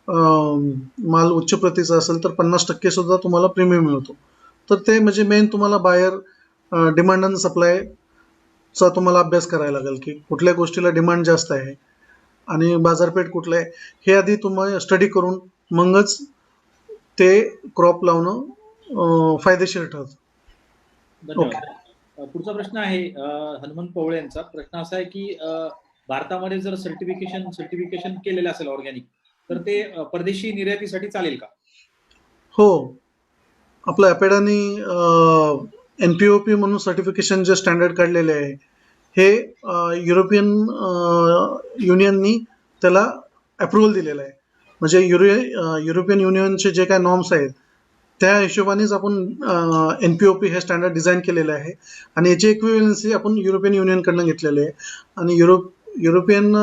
माल उच्च प्रतीचा असेल तर 50% सुद्धा तुम्हाला प्रीमियम मिळतो. तर ते म्हणजे मेन तुम्हाला बायर डिमांड आणि सप्लायचा तुम्हाला अभ्यास करायला लागेल की कुठल्या गोष्टीला डिमांड जास्त आहे आणि बाजारपेठ कुठलं आहे हे आधी तुम्हाला स्टडी करून मगच ते क्रॉप लावणं फायदेशीर ठरतं. धन्यवाद. पुढचा प्रश्न आहे हनुमंत पवळे यांचा. प्रश्न असा आहे की भारतामध्ये जर सर्टिफिकेशन केलेलं असेल ऑर्गॅनिक, तर ते परदेशी निर्यातीसाठी चालेल का? हो, आपलं अपेडानी NPOP म्हणून सर्टिफिकेशन जे स्टँडर्ड काढलेले आहे हे युरोपियन युनियननी त्याला अप्रुव्हल दिलेलं आहे. म्हणजे युरोपियन युनियनचे जे काय नॉर्म्स आहेत त्या हिशोबानेच आपण NPOP हे स्टँडर्ड डिझाईन केलेलं आहे आणि याची इक्विव्हलन्सी आपण युरोपियन युनियनकडनं घेतलेली आहे. आणि युरोपियन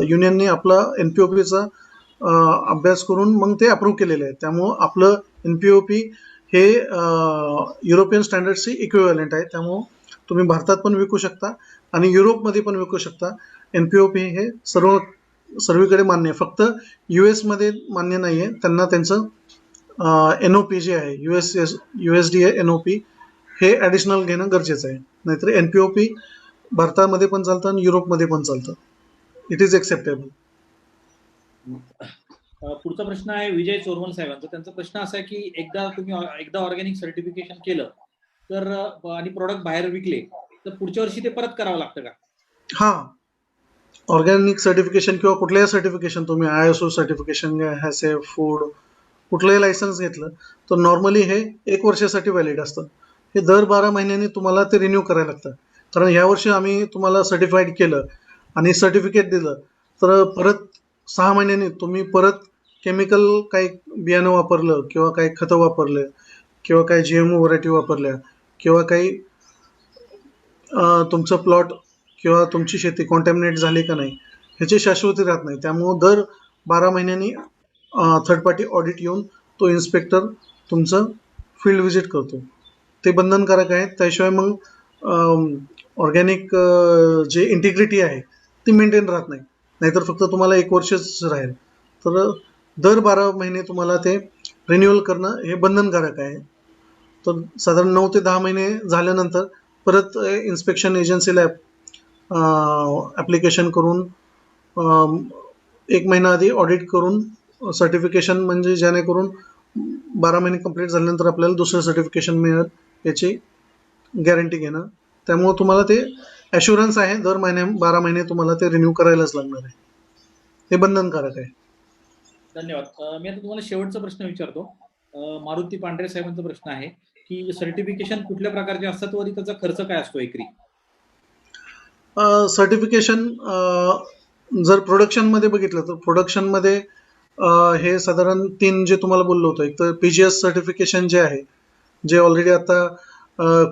युनियनने आपला NPOPचा अभ्यास करून मग ते अप्रूव्ह केलेले आहे. त्यामुळं आपलं NPOP हे युरोपियन स्टँडर्डशी इक्विव्हॅलंट आहे. त्यामुळं तुम्ही भारतात पण विकू शकता आणि युरोपमध्ये पण विकू शकता. NPOP हे सर्वीकडे मान्य आहे. फक्त US मध्ये मान्य नाही आहे. त्यांना त्यांचं NOP जे आहे USDA NOP हे ॲडिशनल घेणं गरजेचं आहे. नाहीतर NPOP भारतामध्ये पण चालतं आणि युरोपमध्ये पण चालतं. It is acceptable. पुढचा प्रश्न आहे विजय चोरमल साहेबांचा. त्यांचा प्रश्न असा आहे की एकदा ऑर्गॅनिक सर्टिफिकेशन केलं तर आणि प्रोडक्ट बाहेर विकले तर पुढच्या वर्षी ते परत करावं लागतं का? हा, ऑर्गॅनिक सर्टिफिकेशन किंवा कुठल्याही सर्टिफिकेशन तुम्ही ISO सर्टिफिकेशन HACCP फूड कुठलंही लायसन्स घेतलं तर नॉर्मली हे 1 वर्षासाठी व्हॅलिड असतं. हे दर 12 महिन्यांनी तुम्हाला ते रिन्यू करायला लागतं. कारण ह्या वर्षी आम्ही तुम्हाला सर्टिफाईड केलं आणि सर्टिफिकेट दिलं तर परत 6 महिन्यांनी तुम्ही परत केमिकल काही बियाणं वापरलं किंवा काही खतं वापरलं किंवा काही GMO व्हरायटी वापरल्या किंवा काही तुमचं प्लॉट किंवा तुमची शेती कॉन्टॅमिनेट झाली का नाही ह्याची शाश्वती राहत नाही. त्यामुळं दर 12 महिन्यांनी थर्ड पार्टी ऑडिट येऊन तो इन्स्पेक्टर तुमचं फील्ड व्हिजिट करतो. ते बंधनकारक आहे. त्याशिवाय मग ऑर्गॅनिक जे इंटिग्रिटी आहे ती मेंटेन राहत नाही. नाहीतर फक्त तुम्हाला 1 वर्षच राहील. तर दर 12 महिने तुम्हाला ते रिन्युअल करणं हे बंधनकारक आहे. तर साधारण 9 ते 10 महिने झाल्यानंतर परत इन्स्पेक्शन एजन्सीला ॲप्लिकेशन करून 1 महिना आधी ऑडिट करून सर्टिफिकेशन, म्हणजे जेणेकरून 12 महिने कंप्लीट झाल्यानंतर आपल्याला दुसरं सर्टिफिकेशन मिळेल याची गॅरंटी घेणं. त्यामुळे तुम्हाला ते ॲश्युरन्स आहे, दर 12 महिने तुम्हाला ते रिन्यू करायलाच लागणार आहे. हे बंधनकारक आहे. धन्यवाद. मी आता तुम्हाला शेवटचा प्रश्न विचारतो. मारुती पांढरे साहेबांचा प्रश्न आहे की सर्टिफिकेशन कुठल्या प्रकारचे असतात व त्याचा खर्च काय असतो एकरी? सर्टिफिकेशन जर प्रोडक्शनमध्ये बघितलं तर प्रोडक्शनमध्ये हे साधारण 3 जे तुम्हाला बोललो होतो, एक तर PGS सर्टिफिकेशन जे आहे, जे ऑलरेडी आता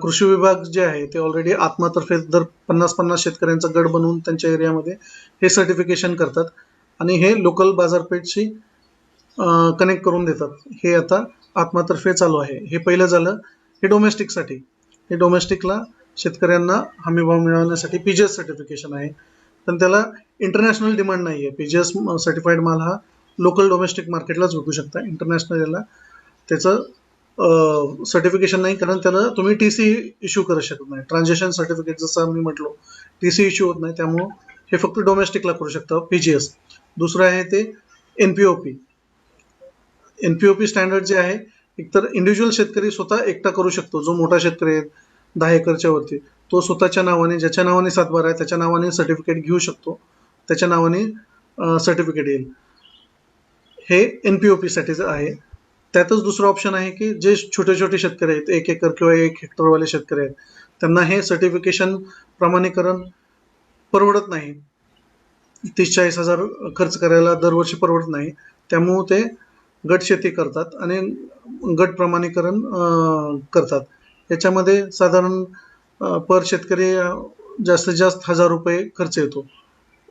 कृषी विभाग जे आहे ते ऑलरेडी आत्मातर्फे दर 50-50 शेतकऱ्यांचा गट बनवून त्यांच्या एरियामध्ये हे सर्टिफिकेशन करतात आणि हे लोकल बाजारपेठशी कनेक्ट करून देतात. हे आता आत्मातर्फे चालू आहे. हे पहिलं झालं. हे डोमेस्टिकसाठी. हे डोमेस्टिकला शेतकऱ्यांना हमीभाव मिळवण्यासाठी PGS सर्टिफिकेशन आहे, पण त्याला इंटरनॅशनल डिमांड नाही आहे. PGS सर्टिफाईड माल हा लोकल डोमेस्टिक मार्केटलाच विकू शकता. इंटरनॅशनल याला त्याचं सर्टिफिकेशन नाही, कारण त्याला तुम्ही TC इश्यू करू शकत नाही. ट्रान्झॅक्शन सर्टिफिकेट जसं मी म्हटलो TC इश्यू होत नाही, त्यामुळं हे फक्त डोमेस्टिकला करू शकता PGS. दुसरं आहे ते NPOP. NPOP स्टँडर्ड जे आहे, एकतर इंडिव्हिज्युअल शेतकरी स्वतः एकटा करू शकतो. जो मोठा शेतकरी आहे 10 एकरच्या वरती, तो स्वतःच्या नावाने, ज्याच्या नावाने सातबारा आहे त्याच्या नावाने सर्टिफिकेट घेऊ शकतो. त्याच्या नावाने सर्टिफिकेट येईल. हे NPOP साठीच आहे. त्यातच दुसरं ऑप्शन आहे की जे छोटे छोटे शेतकरी आहेत, 1 एकर किंवा 1 हेक्टरवाले शेतकरी आहेत, त्यांना हे सर्टिफिकेशन प्रमाणीकरण परवडत नाही. 30-40 हजार खर्च करायला दरवर्षी परवडत नाही. त्यामुळे ते गट शेती करतात आणि गट प्रमाणीकरण करतात. याच्यामध्ये साधारण पर शेतकरी जास्तीत जास्त ₹1000 खर्च येतो.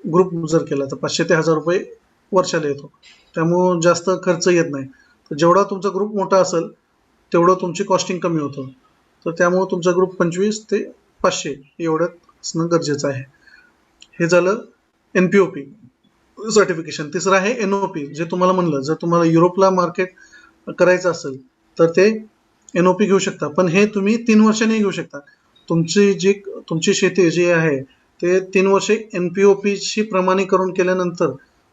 ग्रुप जर केला तर ₹500 ते ₹1000 वर्षाला येतो. त्यामुळं जास्त खर्च येत नाही. तर जेवढा तुमचा ग्रुप मोठा असेल तेवढं तुमची कॉस्टिंग कमी होतं. तर त्यामुळं तुमचा ग्रुप 25 ते 500 एवढ्यात असणं गरजेचं आहे. हे झालं NPOP सर्टिफिकेशन. तिसरं आहे NOP, जे तुम्हाला म्हणलं, जर तुम्हाला युरोपला मार्केट करायचं असेल तर ते NOP घेऊ शकता, पण हे तुम्ही 3 वर्षांनी घेऊ शकता. तुमची शेती जी आहे ते 3 वर्षे NPOPशी प्रमाणीकरण केल्यानंतर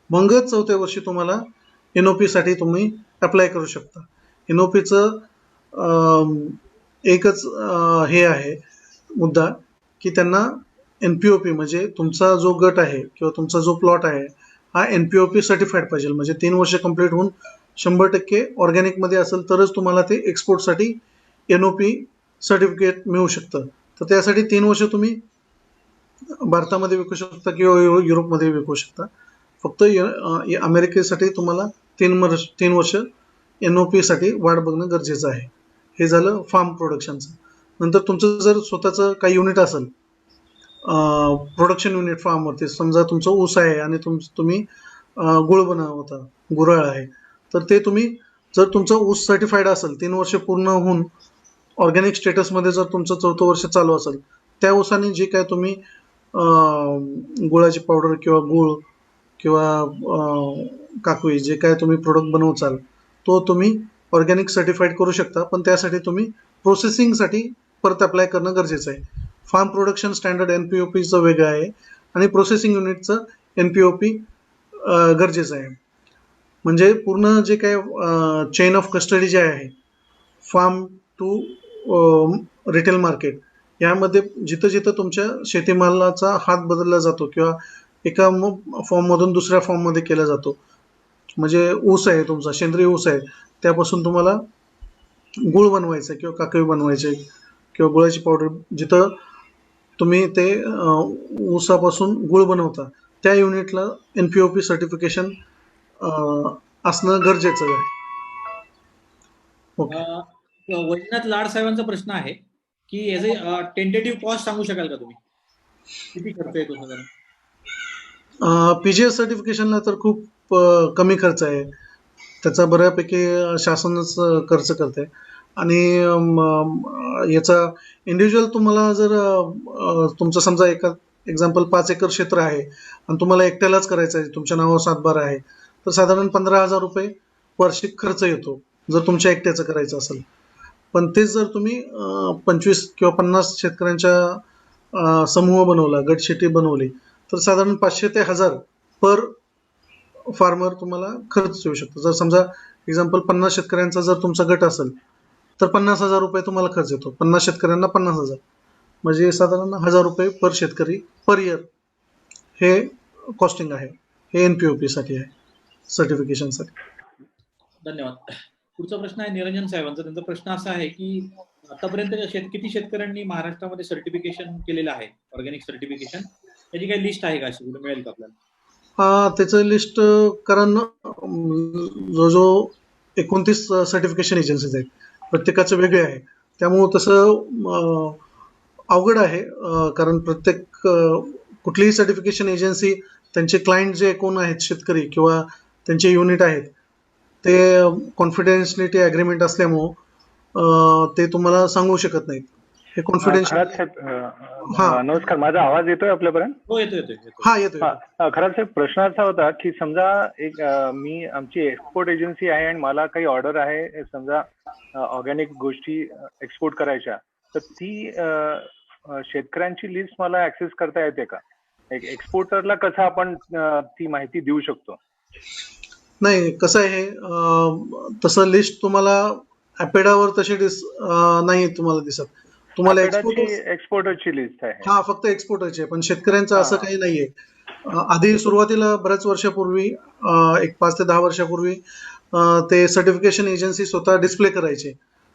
मगच 4थ्या वर्षी तुम्हाला NOP साठी तुम्ही अप्लाय करू शकता. NOPचं एकच हे आहे मुद्दा की त्यांना NPOP म्हणजे तुमचा जो गट आहे किंवा तुमचा जो प्लॉट आहे हा NPOP सर्टिफाईड पाहिजे. म्हणजे 3 वर्ष कंप्लीट होऊन 100% ऑर्गॅनिकमध्ये असेल तरच तुम्हाला ते एक्सपोर्टसाठी NOP सर्टिफिकेट मिळू शकतं. तर त्यासाठी 3 वर्ष तुम्ही भारतामध्ये विकू शकता किंवा युरोपमध्ये विकू शकता. फक्त अमेरिकेसाठी तुम्हाला 3 वर्ष NOP साठी वाट बघणं गरजेचं आहे. हे झालं फार्म प्रोडक्शनचं. नंतर तुमचं जर स्वतःचं काही युनिट असेल, प्रोडक्शन युनिट फार्मवरती, समजा तुमचं ऊस आहे आणि तुम्ही गुळ बनवता, गुऱ्हाळ आहे, तर ते तुम्ही, जर तुमचं ऊस सर्टिफाईड असेल 3 वर्ष पूर्ण होऊन ऑर्गॅनिक स्टेटसमध्ये जर तुमचं 4थं वर्ष चालू असेल, त्या ऊसाने जे काय तुम्ही गुळाची पावडर किंवा गूळ किंवा काकवी जे काय तुम्ही प्रोडक्ट बनवचाल तो तुम्ही ऑर्गॅनिक सर्टिफाईड करू शकता, पण त्यासाठी तुम्ही प्रोसेसिंगसाठी परत अप्लाय करणं गरजेचं आहे. फार्म प्रोडक्शन स्टँडर्ड NPOPचं वेगळं आहे आणि प्रोसेसिंग युनिटचं NPOP गरजेचं आहे. म्हणजे पूर्ण जे काय चेन ऑफ कस्टडी जे आहे, फार्म टू रिटेल मार्केट, यामध्ये जिथं जिथं तुमच्या शेतीमालाचा हात बदलला जातो किंवा एका फॉर्ममधून दुसऱ्या फॉर्ममध्ये केला जातो, म्हणजे ऊस आहे तुमचा, सेंद्रिय ऊस आहे, त्यापासून तुम्हाला गूळ बनवायचं किंवा काकवी बनवायचे किंवा गुळाची पावडर, जिथं तुम्ही ते ऊसापासून गूळ बनवता त्या युनिटला NPOP सर्टिफिकेशन असणं गरजेचं आहे. ओके. वैजनाथ लाड साहेबांचा प्रश्न आहे की याचे टेंटेटिव्ह कॉस्ट सांगू शकाल का तुम्ही, किती खर्च येतो साधारण? PGS सर्टिफिकेशनला तर खूप कमी खर्च आहे. त्याचा बऱ्यापैकी शासनच खर्च करते आणि याचा इंडिव्हिज्युअल तुम्हाला जर तुमचं समजा एका एक्झाम्पल 5 एकर क्षेत्र आहे आणि तुम्हाला एकट्यालाच करायचं आहे, तुमच्या नावावर सातबारा आहे, तर साधारण ₹15,000 वार्षिक खर्च येतो जर तुमच्या एकट्याचं करायचं असेल. पण तेच जर तुम्ही 25 किंवा 50 शेतकऱ्यांच्या समूह बनवला, गट शेती बनवली, तर साधारण 500 ते 1000 पर फार्मर तुम्हाला खर्च येऊ शकतो. जर समजा एक्झाम्पल 50 शेतकऱ्यांचा जर तुमचा गट असेल, तर 50,000 रुपये तुम्हाला खर्च येतो. 50 शेतकऱ्यांना 50,000 म्हणजे साधारण 1000 रुपये पर शेतकरी पर इयर हे कॉस्टिंग आहे. हे NPOP साठी आहे, सर्टिफिकेशनसाठी. धन्यवाद. पुढचा प्रश्न आहे निरंजन साहेबांचा. त्यांचा प्रश्न असा आहे की आतापर्यंत किती शेतकऱ्यांनी महाराष्ट्रामध्ये सर्टिफिकेशन केलेलं आहे, ऑर्गॅनिक सर्टिफिकेशन? त्याची काही लिस्ट आहे का, अशी कुठे मिळेल का आपल्याला? त्याचं लिस्ट कारण जो 29 सर्टिफिकेशन एजन्सीज आहेत, प्रत्येकाचं वेगळे आहे. त्यामुळं तसं अवघड आहे, कारण प्रत्येक कुठलीही सर्टिफिकेशन एजन्सी त्यांचे क्लायंट जे कोण आहेत शेतकरी किंवा त्यांचे युनिट आहेत, ते कॉन्फिडेन्शियलिटी अग्रीमेंट असल्यामुळं ते तुम्हाला सांगू शकत नाहीत. हे कॉन्फिडेन्शियल. खरात साहेब नमस्कार, माझा आवाज येतोय आपल्यापर्यंत? हो, येतोय. हा, येतोय. खरात साहेब, प्रश्न असा होता की समजा मी आमची एक्सपोर्ट एजन्सी आहे आणि मला काही ऑर्डर आहे समजा ऑर्गॅनिक गोष्टी एक्सपोर्ट करायच्या, तर ती शेतकऱ्यांची लिस्ट मला ऍक्सेस करता येते का? एक एक्सपोर्टरला कसं आपण ती माहिती देऊ शकतो? नाही, कसं आहे, तसं लिस्ट तुम्हाला अपेडावर तशी नाही तुम्हाला दिसत. तुम्हाला एक्सपोर्टरची लिस्ट आहे. हा, फक्त एक्सपोर्टरची आहे, पण शेतकऱ्यांचं असं काही नाहीये. आधी सुरुवातीला बऱ्याच वर्षापूर्वी, एक 5 ते 10 वर्षापूर्वी ते सर्टिफिकेशन एजन्सी स्वतः डिस्प्ले करायचे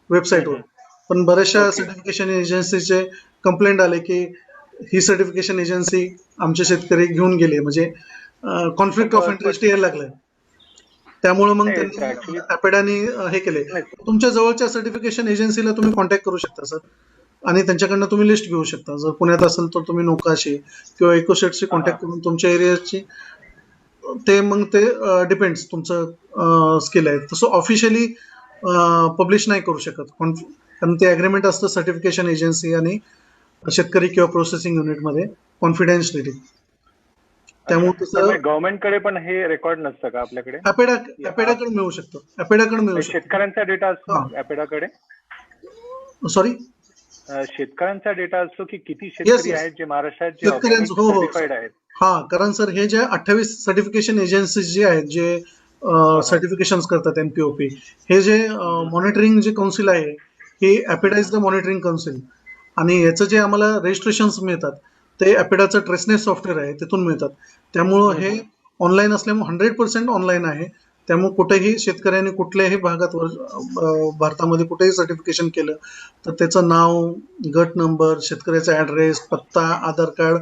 वेबसाईटवर. पण बऱ्याचशा सर्टिफिकेशन एजन्सीचे कंप्लेंट आले की ही सर्टिफिकेशन एजन्सी आमचे शेतकरी घेऊन गेले, म्हणजे कॉन्फ्लिक्ट ऑफ इंटरेस्ट यायला लागलाय. त्यामुळे मग त्यांनी अपेडानी हे केले. तुमच्या जवळच्या सर्टिफिकेशन एजन्सीला तुम्ही कॉन्टॅक्ट करू शकता सर, आणि त्यांच्याकडनं तुम्ही लिस्ट घेऊ शकता. जर पुण्यात असेल तर तुम्ही नोकाशी किंवा इकोसेटशी कॉन्टॅक्ट करून तुमच्या एरियाची ते डिपेंड्स तुमचं स्किल आहे तसं ऑफिशियली पब्लिश नाही करू शकत, कारण ते अग्रीमेंट असतं सर्टिफिकेशन एजन्सी आणि शेतकरी किंवा प्रोसेसिंग युनिटमध्ये कॉन्फिडेन्शियलिटी. त्यामुळे तसं गव्हर्नमेंटकडे पण हे रेकॉर्ड नसतं का आपल्याकडे? अपेडाकडे मिळू शकतो. अपेडाकडे मिळू शकतो. शेतकऱ्यांचा डेटा असतो अपेडाकडे? सॉरी, शेतकऱ्यांचा डेटा असतो की किती शेतकरी आहेत जे महाराष्ट्रात जे सर्टिफाईड आहेत? हा, कारण सर हे जे 28 सर्टिफिकेशन एजन्सीज जे आहेत, जे सर्टिफिकेशन करतात NPOP, हे जे मॉनिटरिंग जे काउन्सिल आहे, हे APEDA is the monitoring council. आणि याचं जे आम्हाला रजिस्ट्रेशन मिळतात ते अपेडाचं ट्रेसनेस सॉफ्टवेअर आहे, तिथून मिळतात. त्यामुळं हे ऑनलाईन असल्यामुळे 100% ऑनलाईन आहे. त्यामुळे कुठेही शेतकऱ्यांनी कुठल्याही भागात भारतामध्ये कुठेही सर्टिफिकेशन केलं तर त्याचं नाव, गट नंबर, शेतकऱ्याचा ऍड्रेस, पत्ता, आधार कार्ड,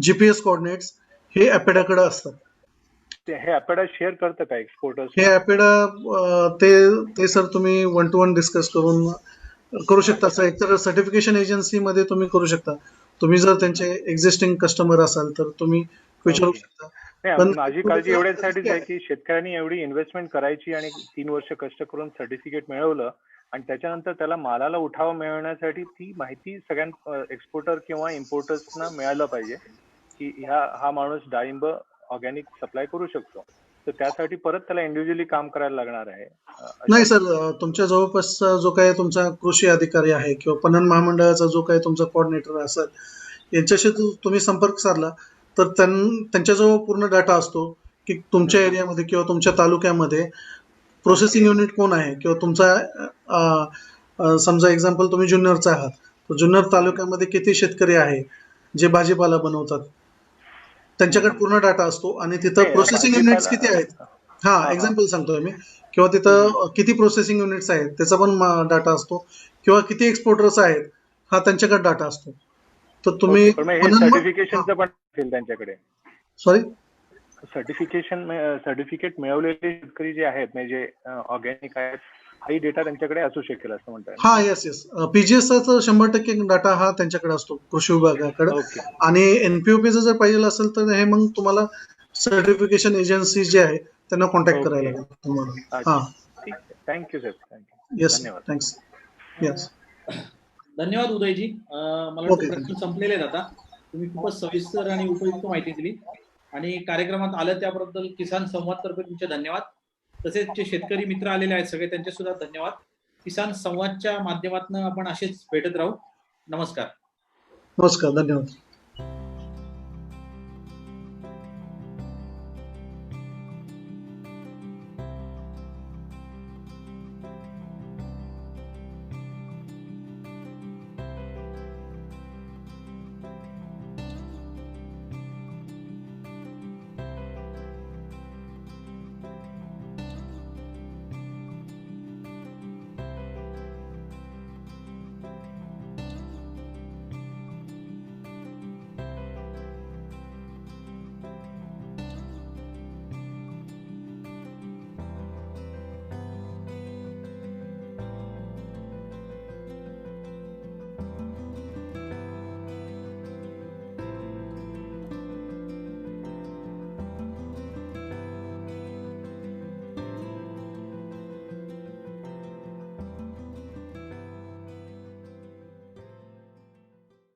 GPS कोऑर्डिनेट्स हे अपेडाकडे असतात. हे अपेडा शेअर करतं का एक्सपोर्टर्स? हे अपेडा ते सर तुम्ही 1 to 1 डिस्कस करू शकता. एकतर सर्टिफिकेशन एजन्सीमध्ये तुम्ही करू शकता. तुम्ही जर त्यांचे एक्झिस्टिंग कस्टमर असाल तर तुम्ही विचारू शकता. पण माझी काळजी एवढ्यासाठीच आहे की शेतकऱ्यांनी एवढी इन्व्हेस्टमेंट करायची आणि 3 वर्ष कष्ट करून सर्टिफिकेट मिळवलं आणि त्याच्यानंतर त्याला मालाला उठाव मिळवण्यासाठी ती माहिती सगळ्या एक्सपोर्टर किंवा इम्पोर्टर्सना मिळायला पाहिजे की हा माणूस डाळिंब ऑर्गॅनिक सप्लाय करू शकतो. तर त्यासाठी परत त्याला इंडिव्हिज्युअली काम करायला लागणार आहे. नाही सर, तुमच्या जवळपासचा जो काही तुमचा कृषी अधिकारी आहे किंवा पणन महामंडळाचा जो काही तुमचा कोऑर्डिनेटर असेल, यांच्याशी तुम्ही संपर्क साधला तर त्यांच्याजवळ पूर्ण डाटा असतो की तुमच्या एरियामध्ये किंवा तुमच्या तालुक्यामध्ये प्रोसेसिंग युनिट कोण आहे, किंवा तुमचा समजा एक्झाम्पल तुम्ही जुन्नरचा आहात, तर जुन्नर तालुक्यामध्ये किती शेतकरी आहे जे भाजीपाला बनवतात, त्यांच्याकडे पूर्ण डाटा असतो. आणि तिथं प्रोसेसिंग युनिट्स किती आहेत, हा एक्झाम्पल सांगतोय मी, किंवा तिथं किती प्रोसेसिंग युनिट्स आहेत त्याचा पण डाटा असतो, किंवा किती एक्सपोर्टर्स आहेत हा त्यांच्याकडे डाटा असतो. तर तुम्ही सर्टिफिकेशनचं पण असेल त्यांच्याकडे? सॉरी, सर्टिफिकेट मिळवलेले शेतकरी जे आहेत म्हणजे ऑर्गॅनिक आहेत, हाही डेटा त्यांच्याकडे असू शकेल असं म्हणतात? हा, येस. PGS चा 100% डाटा हा त्यांच्याकडे असतो कृषी विभागाकडे. आणि NPOP जर पाहिजे असेल तर हे मग तुम्हाला सर्टिफिकेशन एजन्सी जे आहे त्यांना कॉन्टॅक्ट करायला लागेल तुम्हाला. हा, thank you sir. Yes, thanks. Yes, धन्यवाद उदयजी. मला वाटतं प्रश्न संपलेले आहेत आता. तुम्ही खूपच सविस्तर आणि उपयुक्त माहिती दिली आणि कार्यक्रमात आलं त्याबद्दल किसान संवाद तर्फे तुमचे धन्यवाद. तसेच जे शेतकरी मित्र आलेले आहेत सगळे त्यांचे सुद्धा धन्यवाद. किसान संवादच्या माध्यमातून आपण असेच भेटत राहू. नमस्कार. नमस्कार, धन्यवाद.